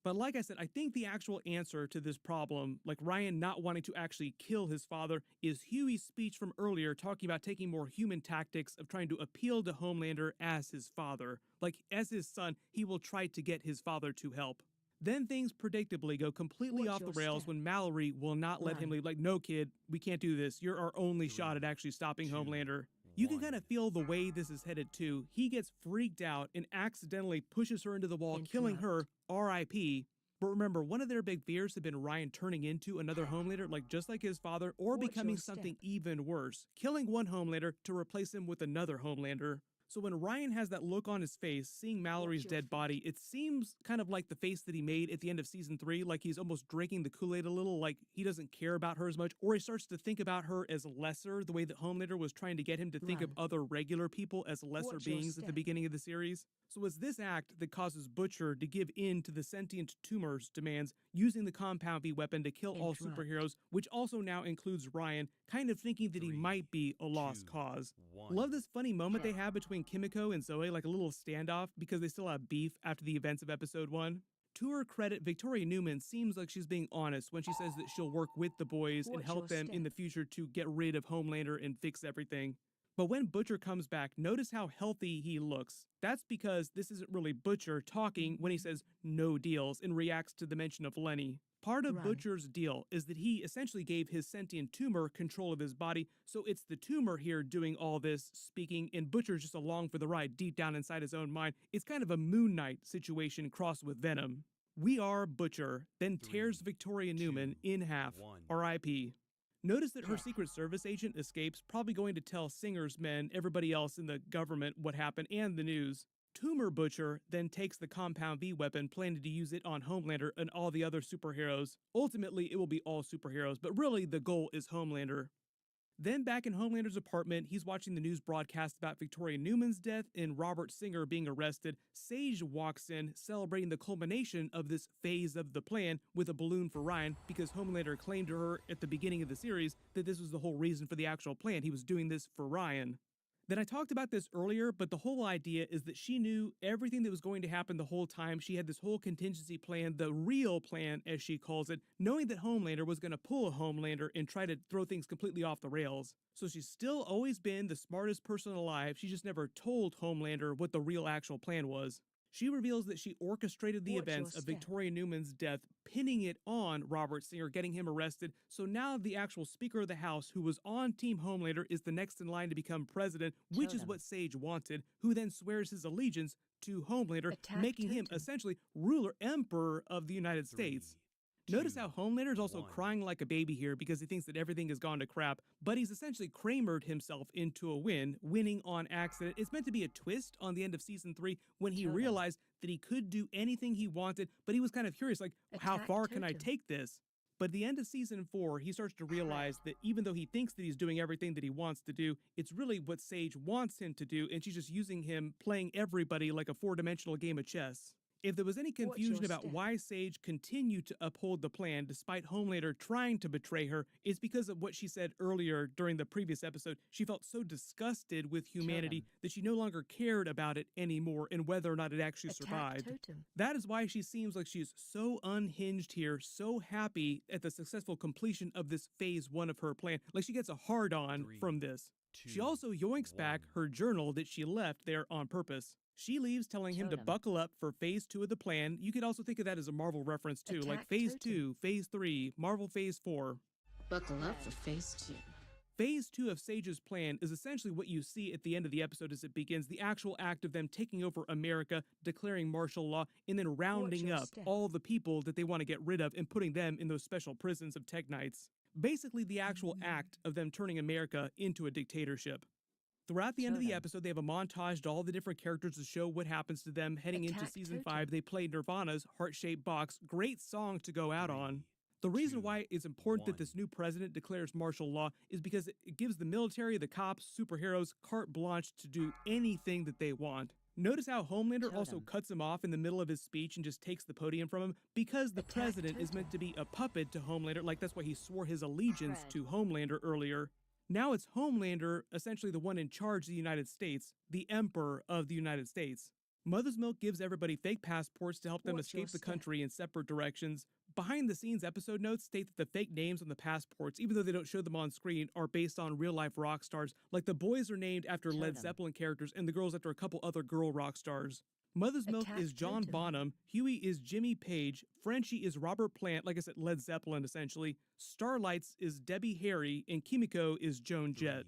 Speaker 8: But like I said, I think the actual answer to this problem, like Ryan not wanting to actually kill his father, is Huey's speech from earlier talking about taking more human tactics of trying to appeal to Homelander as his father. Like, as his son, he will try to get his father to help. Then things predictably go completely off the rails when Mallory will not let him leave. Like, no, kid, we can't do this. You're our only shot at actually stopping Homelander. You can kind of feel the way this is headed too. He gets freaked out and accidentally pushes her into the wall, killing her, R.I.P. But remember, one of their big fears had been Ryan turning into another Homelander, like just like his father, or becoming something even worse, killing one Homelander to replace him with another Homelander. So when Ryan has that look on his face, seeing Mallory's dead body, it seems kind of like the face that he made at the end of season 3, like he's almost drinking the Kool-Aid a little, like he doesn't care about her as much, or he starts to think about her as lesser, the way that Homelander was trying to get him to think of other regular people as lesser beings at the beginning of the series. So it's this act that causes Butcher to give in to the sentient tumor's demands, using the Compound V weapon to kill all superheroes, which also now includes Ryan, kind of thinking that he might be a lost cause. Love this funny moment they have between Kimiko and Zoe, like a little standoff, because they still have beef after the events of episode 1. To her credit, Victoria Newman seems like she's being honest when she says that she'll work with the boys and help them in the future to get rid of Homelander and fix everything. But when Butcher comes back, notice how healthy he looks. That's because this isn't really Butcher talking when he says no deals and reacts to the mention of Lenny. Part of Butcher's deal is that he essentially gave his sentient tumor control of his body, so it's the tumor here doing all this speaking, and Butcher's just along for the ride deep down inside his own mind. It's kind of a Moon Knight situation crossed with Venom. We are Butcher, then tears Victoria Newman in half. R.I.P. Notice that her Secret Service agent escapes, probably going to tell Singer's men, everybody else in the government, what happened, and the news. Tumor Butcher then takes the Compound V weapon, planning to use it on Homelander and all the other superheroes. Ultimately, it will be all superheroes, but really the goal is Homelander. Then back in Homelander's apartment, he's watching the news broadcast about Victoria Newman's death and Robert Singer being arrested. Sage walks in, celebrating the culmination of this phase of the plan with a balloon for Ryan, because Homelander claimed to her at the beginning of the series that this was the whole reason for the actual plan. He was doing this for Ryan. Then I talked about this earlier, but the whole idea is that she knew everything that was going to happen the whole time. She had this whole contingency plan, the real plan, as she calls it, knowing that Homelander was going to pull a Homelander and try to throw things completely off the rails. So she's still always been the smartest person alive. She just never told Homelander what the real actual plan was. She reveals that she orchestrated the events of Victoria Newman's death, pinning it on Robert Singer, getting him arrested. So now the actual Speaker of the House, who was on Team Homelander, is the next in line to become president, which is what Sage wanted, who then swears his allegiance to Homelander, making him essentially ruler, emperor of the United States. Notice how Homelander is also crying like a baby here because he thinks that everything has gone to crap, but he's essentially Kramered himself into a win, winning on accident. It's meant to be a twist on the end of season 3 when he realized that he could do anything he wanted, but he was kind of curious, like, how far can I take this? But at the end of season 4, he starts to realize that even though he thinks that he's doing everything that he wants to do, it's really what Sage wants him to do, and she's just using him, playing everybody like a 4-dimensional game of chess. If there was any
Speaker 13: What's your
Speaker 8: confusion about
Speaker 13: step?
Speaker 8: why Sage continued to uphold the plan despite Homelander trying to betray her, it's because of what she said earlier during the previous episode. She felt so disgusted with humanity that she no longer cared about it anymore and whether or not it actually
Speaker 13: Attack
Speaker 8: survived.
Speaker 13: totem.
Speaker 8: That is why she seems like she's so unhinged here, so happy at the successful completion of this phase 1 of her plan. Like she gets a hard-on from this. She also yoinks back her journal that she left there on purpose. She leaves telling him to
Speaker 13: Totem.
Speaker 8: buckle up for phase 2 of the plan. You could also think of that as a Marvel reference too, like
Speaker 13: Attack
Speaker 8: phase
Speaker 13: totem.
Speaker 8: 2, phase 3, Marvel phase 4.
Speaker 10: Buckle up for phase 2.
Speaker 8: Phase 2 of Sage's plan is essentially what you see at the end of the episode as it begins, the actual act of them taking over America, declaring martial law, and then rounding
Speaker 13: your
Speaker 8: up
Speaker 13: step?
Speaker 8: all the people that they want to get rid of and putting them in those special prisons of Teknites. Basically, the actual act of them turning America into a dictatorship. Throughout the end of the
Speaker 13: Totem.
Speaker 8: episode, they have a montage to all the different characters to show what happens to them. Heading into
Speaker 13: Attack
Speaker 8: season
Speaker 13: totem.
Speaker 8: 5, they play Nirvana's Heart-Shaped Box. Great song to go out on. The reason why it's important that this new president declares martial law is because it gives the military, the cops, superheroes carte blanche to do anything that they want. Notice how Homelander also
Speaker 13: Totem.
Speaker 8: cuts him off in the middle of his speech and just takes the podium from him because the
Speaker 13: Attack
Speaker 8: president is
Speaker 13: totem.
Speaker 8: meant to be a puppet to Homelander, like that's why he swore his allegiance
Speaker 5: Fred.
Speaker 8: to Homelander earlier. Now it's Homelander, essentially the one in charge of the United States, the emperor of the United States. Mother's Milk gives everybody fake passports to help them
Speaker 13: What's your
Speaker 8: escape the
Speaker 13: step?
Speaker 8: country in separate directions. Behind the scenes episode notes state that the fake names on the passports, even though they don't show them on screen, are based on real life rock stars. Like the boys are named after Led
Speaker 5: Totem.
Speaker 8: Zeppelin characters and the girls after a couple other girl rock stars. Mother's Milk
Speaker 13: Attack
Speaker 8: is John
Speaker 13: Totem.
Speaker 8: Bonham, Huey is Jimmy Page, Frenchie is Robert Plant, like I said, Led Zeppelin essentially, Starlights is Debbie Harry, and Kimiko is Joan Jett.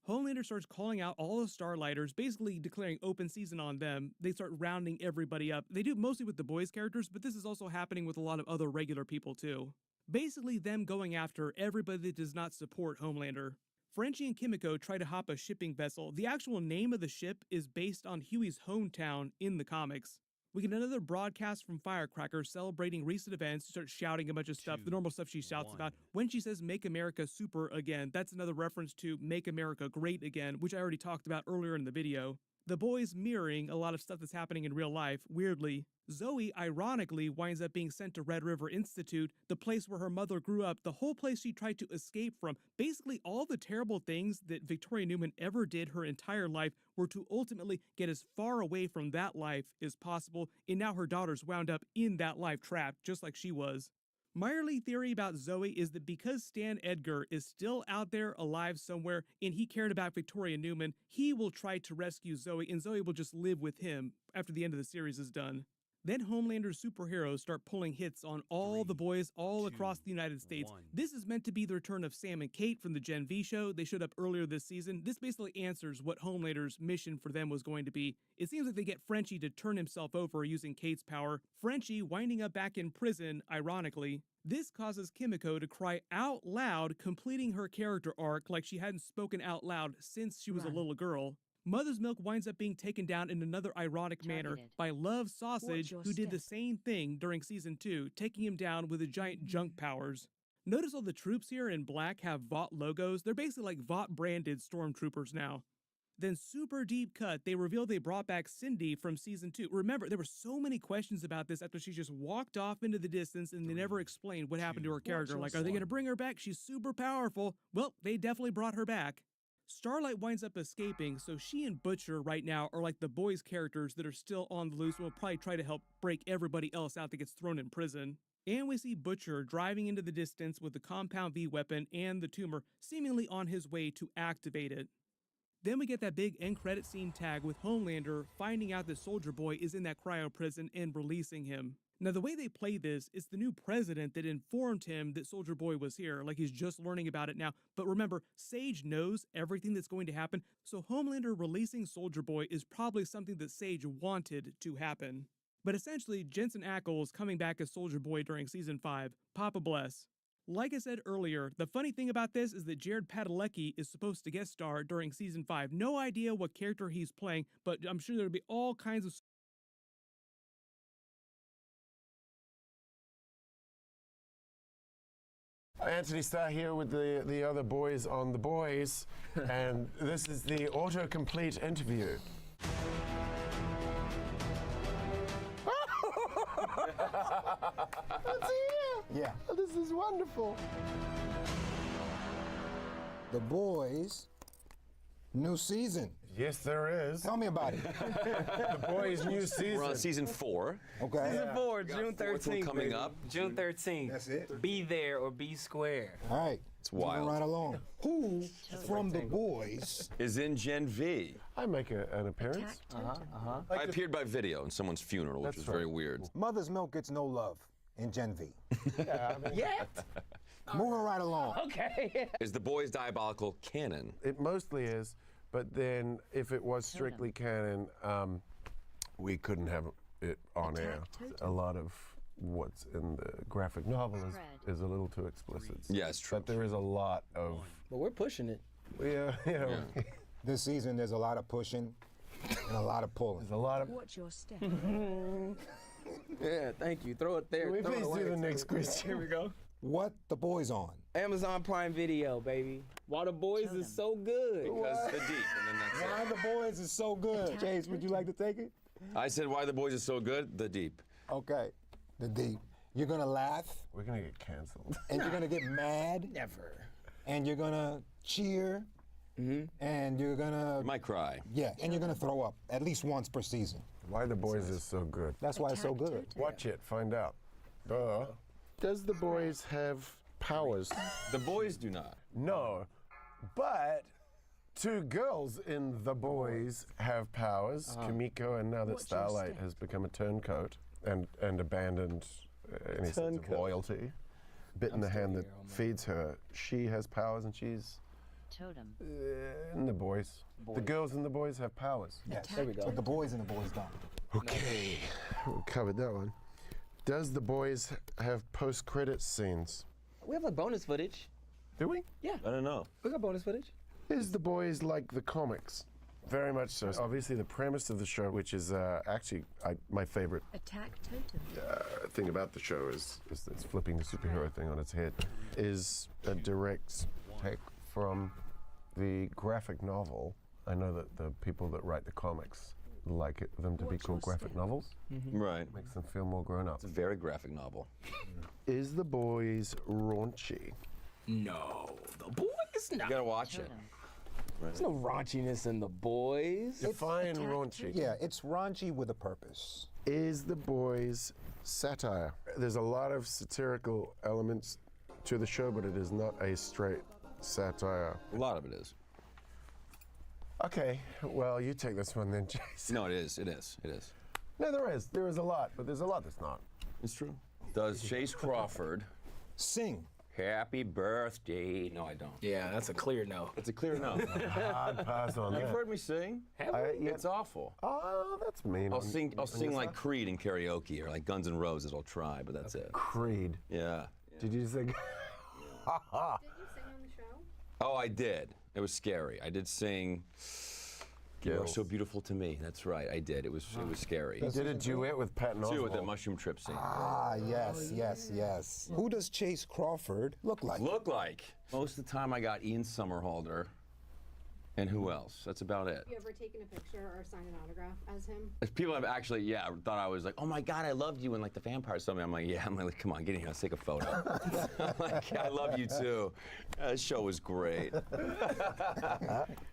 Speaker 8: Homelander starts calling out all the Starlighters, basically declaring open season on them. They start rounding everybody up. They do it mostly with the boys' characters, but this is also happening with a lot of other regular people too. Basically them going after everybody that does not support Homelander. Frenchie and Kimiko try to hop a shipping vessel. The actual name of the ship is based on Huey's hometown in the comics. We get another broadcast from Firecracker celebrating recent events. She starts shouting a bunch of stuff, the normal stuff she shouts about. When she says Make America Super Again, that's another reference to Make America Great Again, which I already talked about earlier in the video. The boys mirroring a lot of stuff that's happening in real life, weirdly. Zoe, ironically, winds up being sent to Red River Institute, the place where her mother grew up, the whole place she tried to escape from. Basically, all the terrible things that Victoria Newman ever did her entire life were to ultimately get as far away from that life as possible, and now her daughter's wound up in that life trapped, just like she was. My early theory about Zoe is that because Stan Edgar is still out there alive somewhere and he cared about Victoria Newman, he will try to rescue Zoe and Zoe will just live with him after the end of the series is done. Then Homelander's superheroes start pulling hits on all the boys all across the United States. This is meant to be the return of Sam and Kate from the Gen V show. They showed up earlier this season. This basically answers what Homelander's mission for them was going to be. It seems like they get Frenchie to turn himself over using Kate's power. Frenchie winding up back in prison, ironically. This causes Kimiko to cry out loud, completing her character arc like she hadn't spoken out loud since she was a little girl. Mother's Milk winds up being taken down in another ironic manner by Love Sausage,
Speaker 13: your
Speaker 8: who did the
Speaker 13: step?
Speaker 8: same thing during season 2, taking him down with the giant junk powers. Notice all the troops here in black have Vought logos. They're basically like Vought branded stormtroopers now. Then super deep cut, they reveal they brought back Cindy from season 2. Remember, there were so many questions about this after she just walked off into the distance and they never explained what happened to her character. Like, are they going to bring her back? She's super powerful. Well, they definitely brought her back. Starlight winds up escaping, so she and Butcher right now are like the boys' characters that are still on the loose and will probably try to help break everybody else out that gets thrown in prison. And we see Butcher driving into the distance with the Compound V weapon and the tumor, seemingly on his way to activate it. Then we get that big end credit scene tag with Homelander finding out that Soldier Boy is in that cryo prison and releasing him. Now, the way they play this, it's the new president that informed him that Soldier Boy was here, like he's just learning about it now. But remember, Sage knows everything that's going to happen, so Homelander releasing Soldier Boy is probably something that Sage wanted to happen. But essentially, Jensen Ackles coming back as Soldier Boy during season 5. Papa bless. Like I said earlier, the funny thing about this is that Jared Padalecki is supposed to guest star during season 5. No idea what character he's playing, but I'm sure there'll be all kinds of
Speaker 12: Anthony Starr here with the other boys on The Boys, and this is the autocomplete interview. It's here.
Speaker 14: Yeah.
Speaker 12: This is wonderful.
Speaker 14: The Boys, new season.
Speaker 12: Yes, there is.
Speaker 14: Tell me about it.
Speaker 12: The Boys' new season.
Speaker 15: We're on season 4.
Speaker 14: Okay.
Speaker 16: Season 4,
Speaker 15: got
Speaker 16: June
Speaker 15: fourth one
Speaker 16: 13th.
Speaker 15: coming
Speaker 16: baby.
Speaker 15: up.
Speaker 16: June 13th.
Speaker 14: That's it?
Speaker 16: Be there or be square.
Speaker 14: All right.
Speaker 15: It's wild.
Speaker 14: Moving right along. Who from The Boys
Speaker 15: Is in Gen V.
Speaker 12: I make an appearance.
Speaker 15: I appeared by video in someone's funeral, which
Speaker 12: That's
Speaker 15: was
Speaker 12: right.
Speaker 15: very weird.
Speaker 14: Mother's Milk gets no love in Gen V.
Speaker 12: Yeah, I mean,
Speaker 16: Yet?
Speaker 14: Moving right along.
Speaker 16: Okay.
Speaker 15: Is the Boys diabolical canon?
Speaker 12: it mostly is, but then if it was strictly canon, we couldn't have it on air. A lot of what's in the graphic novel is a little too explicit.
Speaker 15: Yeah, it's true.
Speaker 12: But there is a lot of,
Speaker 16: But we're pushing it.
Speaker 12: yeah, you know,
Speaker 14: This season, there's a lot of pushing and a lot of pulling.
Speaker 12: there's a lot of.
Speaker 13: Watch your step.
Speaker 16: Yeah, thank you. Throw it there.
Speaker 12: Can we
Speaker 16: Throw it
Speaker 12: please
Speaker 16: away.
Speaker 12: do the next question?
Speaker 16: Here we go.
Speaker 14: What The Boys on?
Speaker 16: Amazon Prime Video, baby. Why the Boys is so good.
Speaker 15: Because the deep, and then that's
Speaker 14: Why The Boys is so good. Chase, would you like to take it?
Speaker 15: it. I said why the Boys is so good. The deep.
Speaker 14: Okay. The deep. You're gonna laugh
Speaker 12: We're gonna get canceled.
Speaker 14: and you're gonna get mad
Speaker 16: Never.
Speaker 14: and you're gonna cheer and you're gonna
Speaker 15: You might cry.
Speaker 14: and you're gonna throw up at least once per season.
Speaker 12: Why the Boys is so good.
Speaker 14: That's why it's so good.
Speaker 12: Watch it, find out. Duh. Does the Boys have powers?
Speaker 15: The Boys do not.
Speaker 12: No, but two girls in The Boys have powers. Kimiko, and now that
Speaker 13: Watch your
Speaker 12: Starlight
Speaker 13: step.
Speaker 12: has become a turncoat and abandoned any sense of loyalty, bit in the hand that feeds her, she has powers and she's
Speaker 5: Totem.
Speaker 12: in The Boys. The girls in The Boys have powers.
Speaker 14: Yes.
Speaker 16: There we go.
Speaker 14: But the boys and the boys don't.
Speaker 12: Okay, we covered that one. Does The Boys have post-credit scenes?
Speaker 16: We have like bonus footage.
Speaker 12: Do we?
Speaker 16: Yeah.
Speaker 15: I don't know.
Speaker 16: We got bonus footage.
Speaker 12: Is The Boys like the comics? Very much so. Obviously, the premise of the show, which is actually my favorite
Speaker 13: Attack totem.
Speaker 12: thing about the show, is it's flipping the superhero thing on its head, is a direct take from the graphic novel. I know that the people that write the comics like them to be called graphic novels.
Speaker 15: Right.
Speaker 12: Makes them feel more grown up.
Speaker 15: It's a very graphic novel.
Speaker 12: Is The Boys raunchy?
Speaker 16: No, the Boys
Speaker 15: You
Speaker 16: not.
Speaker 15: gotta watch it.
Speaker 16: There's no raunchiness in the Boys.
Speaker 12: Define raunchy.
Speaker 14: Yeah, it's raunchy with a purpose.
Speaker 12: Is The Boys satire? There's a lot of satirical elements to the show, but it is not a straight satire.
Speaker 15: A lot of it is.
Speaker 12: Okay, well, you take this one then, Jason.
Speaker 15: No, it is. It is. It is.
Speaker 12: No, there is. There is a lot, but there's a lot that's not.
Speaker 15: It's true. Does Chase Crawford
Speaker 14: Sing.
Speaker 15: happy birthday? No, I don't.
Speaker 16: Yeah, that's a clear no.
Speaker 15: It's a clear no.
Speaker 12: I'd pass on
Speaker 15: You've
Speaker 12: that.
Speaker 15: heard me sing.
Speaker 16: Have we?
Speaker 15: It's awful.
Speaker 12: Oh, that's mean.
Speaker 15: I'll
Speaker 12: on-
Speaker 15: sing. I'll
Speaker 12: on
Speaker 15: sing like
Speaker 12: yourself.
Speaker 15: Creed in karaoke or like Guns N' Roses. I'll try, but that's it.
Speaker 12: Creed.
Speaker 15: Yeah.
Speaker 12: Did you sing?
Speaker 9: Did you sing on the show?
Speaker 15: Oh, I did. It was scary. I did sing. You are so beautiful to me. That's right. I did. It was scary.
Speaker 12: You did a duet with Patton
Speaker 15: Too
Speaker 12: Oswalt.
Speaker 15: with that mushroom trip scene.
Speaker 14: Ah, yes, yes, yes. Who does Chase Crawford look like?
Speaker 15: Look like. Most of the time I got Ian Somerhalder. And who else? That's about it.
Speaker 9: You ever taken a picture or signed an autograph as him?
Speaker 15: People have actually, thought I was like, oh my God, I loved you, and like the vampire something. I'm like, yeah. I'm like, come on, get in here, let's take a photo. I'm like, I love you too. That show was great.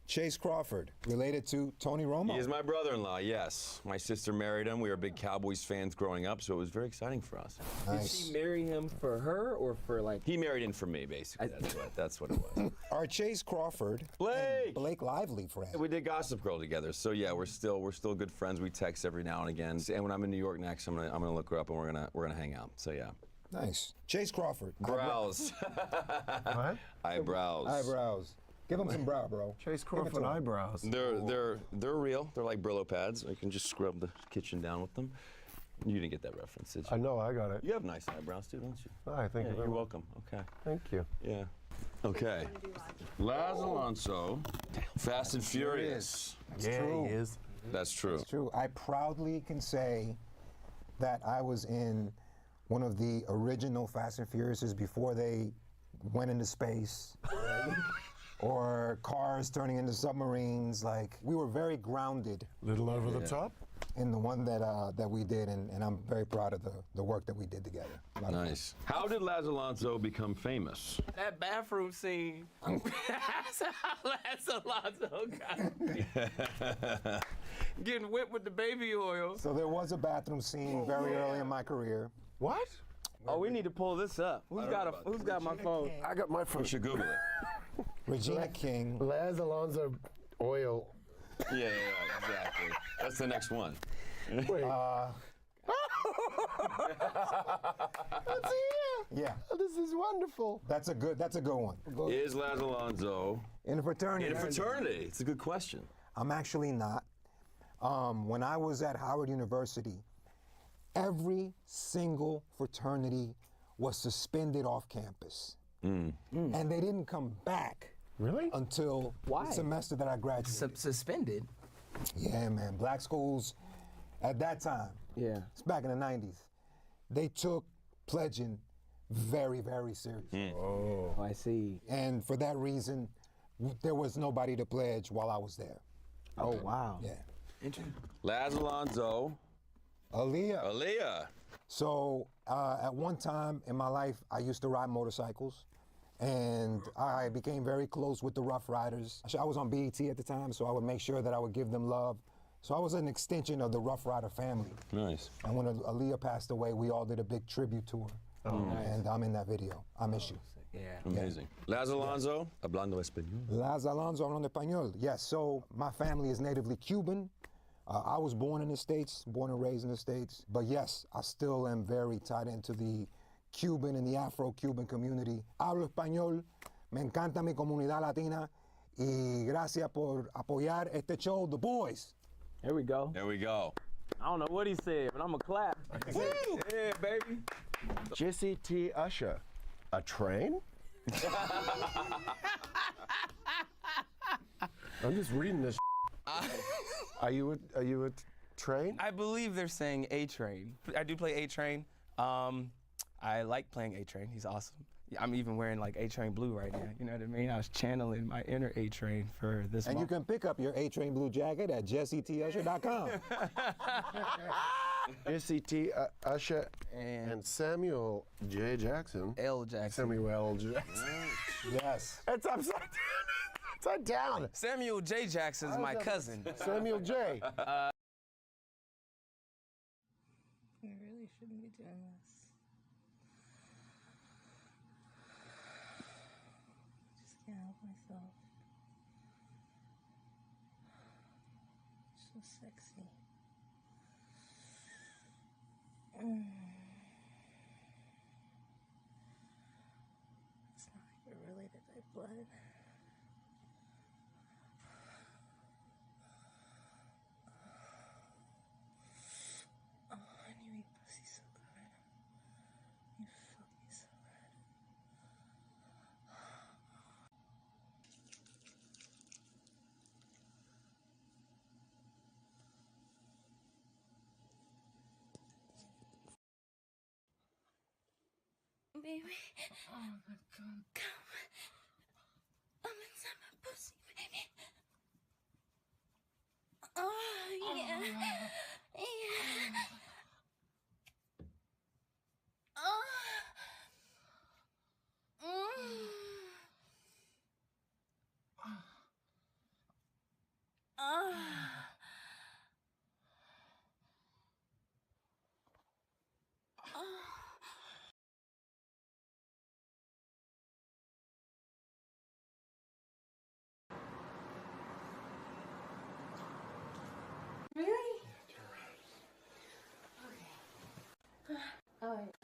Speaker 14: Chase Crawford, related to Tony Romo.
Speaker 15: He is my brother-in-law, yes. My sister married him. We were big Cowboys fans growing up, so it was very exciting for us.
Speaker 16: Did she marry him for her or for like?
Speaker 15: He married in for me, basically. That's what it was.
Speaker 14: Are Chase Crawford and Blake Lively friends?
Speaker 15: We did Gossip Girl together, so yeah, we're still good friends. We text every now and again. And when I'm in New York next, I'm gonna look her up and we're gonna hang out. So yeah.
Speaker 14: Nice. Chase Crawford.
Speaker 15: Brows.
Speaker 12: What?
Speaker 15: Eyebrows.
Speaker 14: Eyebrows. Give him some brow, bro.
Speaker 12: Chase Crawford eyebrows.
Speaker 15: They're real. They're like Brillo pads. I can just scrub the kitchen down with them. You didn't get that reference, did you?
Speaker 12: I know, I got it.
Speaker 15: You have nice eyebrows too, don't you?
Speaker 12: I think
Speaker 15: You're welcome. Okay.
Speaker 12: Thank you.
Speaker 15: Yeah. Okay. Laz Alonso, Fast and Furious.
Speaker 14: That's true.
Speaker 12: he is.
Speaker 15: That's true.
Speaker 14: It's true. I proudly can say that I was in one of the original Fast and Furiouses before they went into space. Or cars turning into submarines. Like, we were very grounded.
Speaker 12: Little over the top?
Speaker 14: in the one that we did, and I'm very proud of the work that we did together.
Speaker 15: Nice. How did Laz Alonso become famous?
Speaker 16: That bathroom scene. That's how Laz Alonso got getting whipped with the baby oil.
Speaker 14: So there was a bathroom scene very early in my career.
Speaker 16: What? Oh, we need to pull this up. Who's got my phone?
Speaker 12: I got my phone.
Speaker 15: You should Google it.
Speaker 14: Regina King.
Speaker 12: Laz Alonso oil.
Speaker 15: Yeah, exactly. That's the next one.
Speaker 12: Wait. That's here.
Speaker 14: Yeah.
Speaker 12: This is wonderful.
Speaker 14: That's a good one.
Speaker 15: Is Laz Alonso
Speaker 14: in a fraternity?
Speaker 15: In a fraternity. It's a good question.
Speaker 14: I'm actually not. When I was at Howard University, every single fraternity was suspended off campus. And they didn't come back.
Speaker 12: Really?
Speaker 14: Until the semester that I graduated.
Speaker 16: Suspended?
Speaker 14: Yeah, man. Black schools at that time, it's back in the 90s, they took pledging very, very seriously.
Speaker 16: Oh, I see.
Speaker 14: And for that reason, there was nobody to pledge while I was there.
Speaker 16: Oh, wow.
Speaker 14: Yeah.
Speaker 16: Interesting.
Speaker 15: Laz Alonso.
Speaker 14: Aaliyah. So at one time in my life, I used to ride motorcycles. And I became very close with the Rough Riders. I was on BET at the time, so I would make sure that I would give them love. So I was an extension of the Rough Rider family.
Speaker 15: Nice.
Speaker 14: And when Aaliyah passed away, we all did a big tribute to her. And I'm in that video. I miss you.
Speaker 16: Yeah.
Speaker 15: Amazing. Laz Alonso, hablando español.
Speaker 14: Laz Alonso, hablando español. Yes, so my family is natively Cuban. I was born in the States, born and raised in the States. But yes, I still am very tied into the Cuban and the Afro-Cuban community. Hablo español, me encanta mi comunidad latina, y gracias por apoyar este show, The Boys.
Speaker 16: There we go.
Speaker 15: There we go.
Speaker 16: I don't know what he said, but I'm gonna clap. Woo! Yeah, baby.
Speaker 12: Jesse T. Usher, a train? I'm just reading this. Are you a train?
Speaker 17: I believe they're saying A-Train. I do play A-Train. I like playing A-Train. He's awesome. I'm even wearing like A-Train blue right now. You know what I mean? I was channeling my inner A-Train for this
Speaker 14: And
Speaker 17: month.
Speaker 14: you can pick up your A-Train blue jacket at jessetusher.com.
Speaker 12: Jesse T. Usher and Samuel J. Jackson.
Speaker 17: L. Jackson.
Speaker 12: Samuel L. Jackson.
Speaker 14: Yes.
Speaker 12: It's upside down.
Speaker 17: Samuel J. Jackson's my cousin.
Speaker 12: Samuel J.
Speaker 18: I really shouldn't be doing this. I just can't help myself. So sexy. It's not like we're related by blood. Oh, and you eat pussy so good. You fuck me so good. Baby. Oh my God. Come. I'm inside my pussy, baby. Oh, yeah. Yeah. Oh. Oh. Really? Okay. Oh, wait.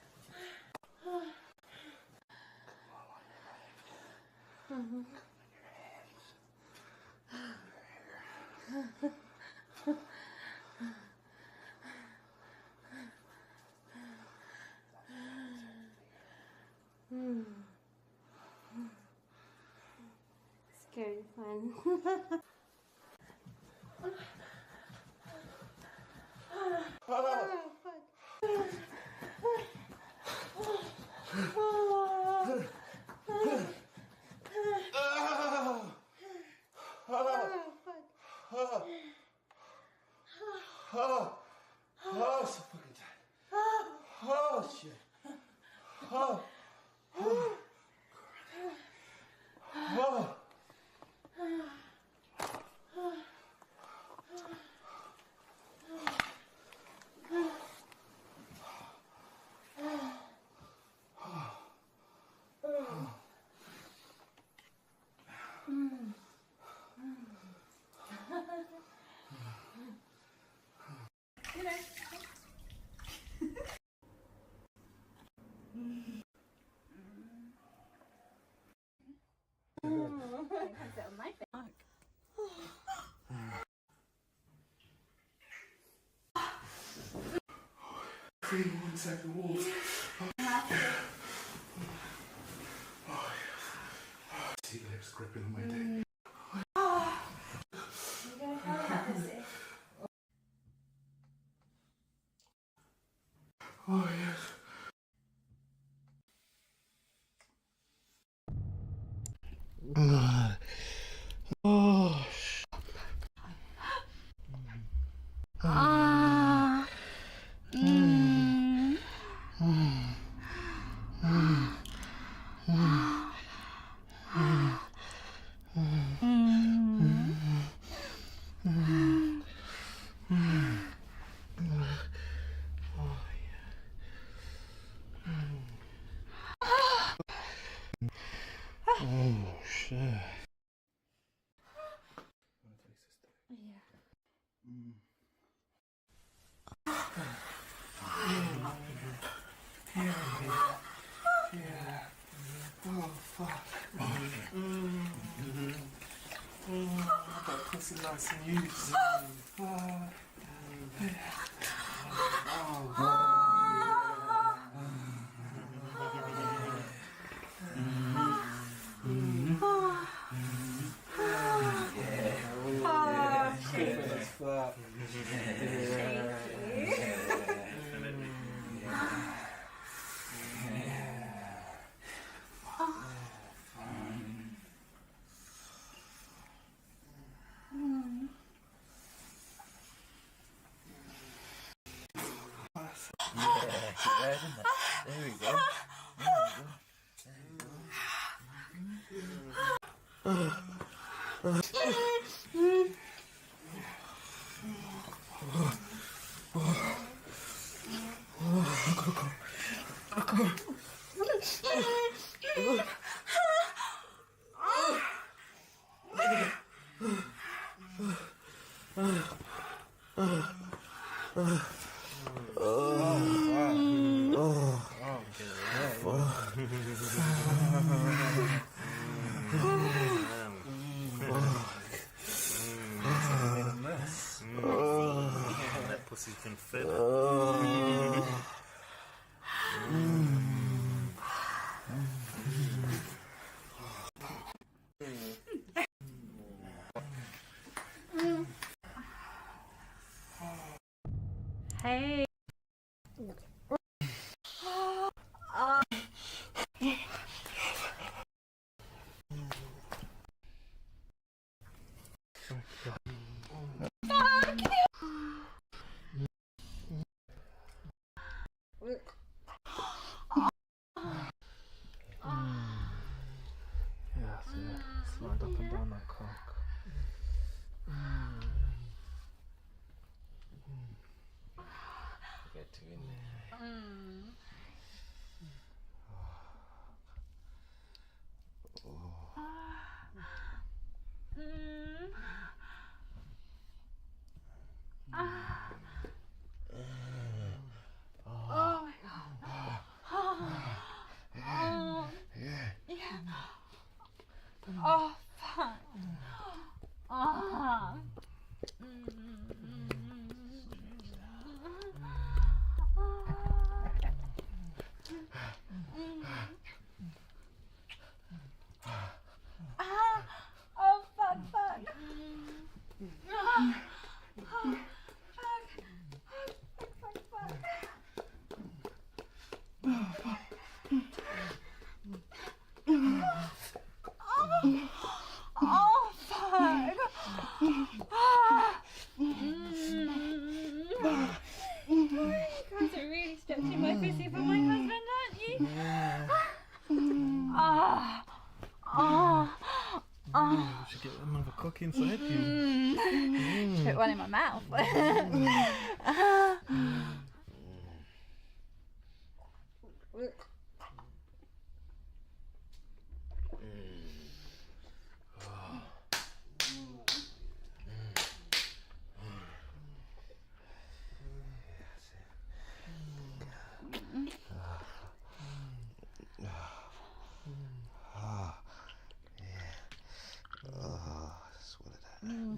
Speaker 18: Scary fun.
Speaker 19: sit on my back.
Speaker 18: Feeling inside the walls. Sea lips gripping on my dick. Oh yes. Oh. Oh shit. Oh fuck. That pussy nice and used. There we go. That pussy's been fed.
Speaker 19: Hey.
Speaker 18: Yeah, so slide up and down that cock. Get to in there.
Speaker 19: Oh my god. Yeah. Oh, fuck. Oh, fuck, fuck. Oh, fuck. You guys are really stretching my pussy for my husband, aren't you?
Speaker 18: We should get another cock inside you.
Speaker 19: Put one in my mouth.
Speaker 20: Yeah.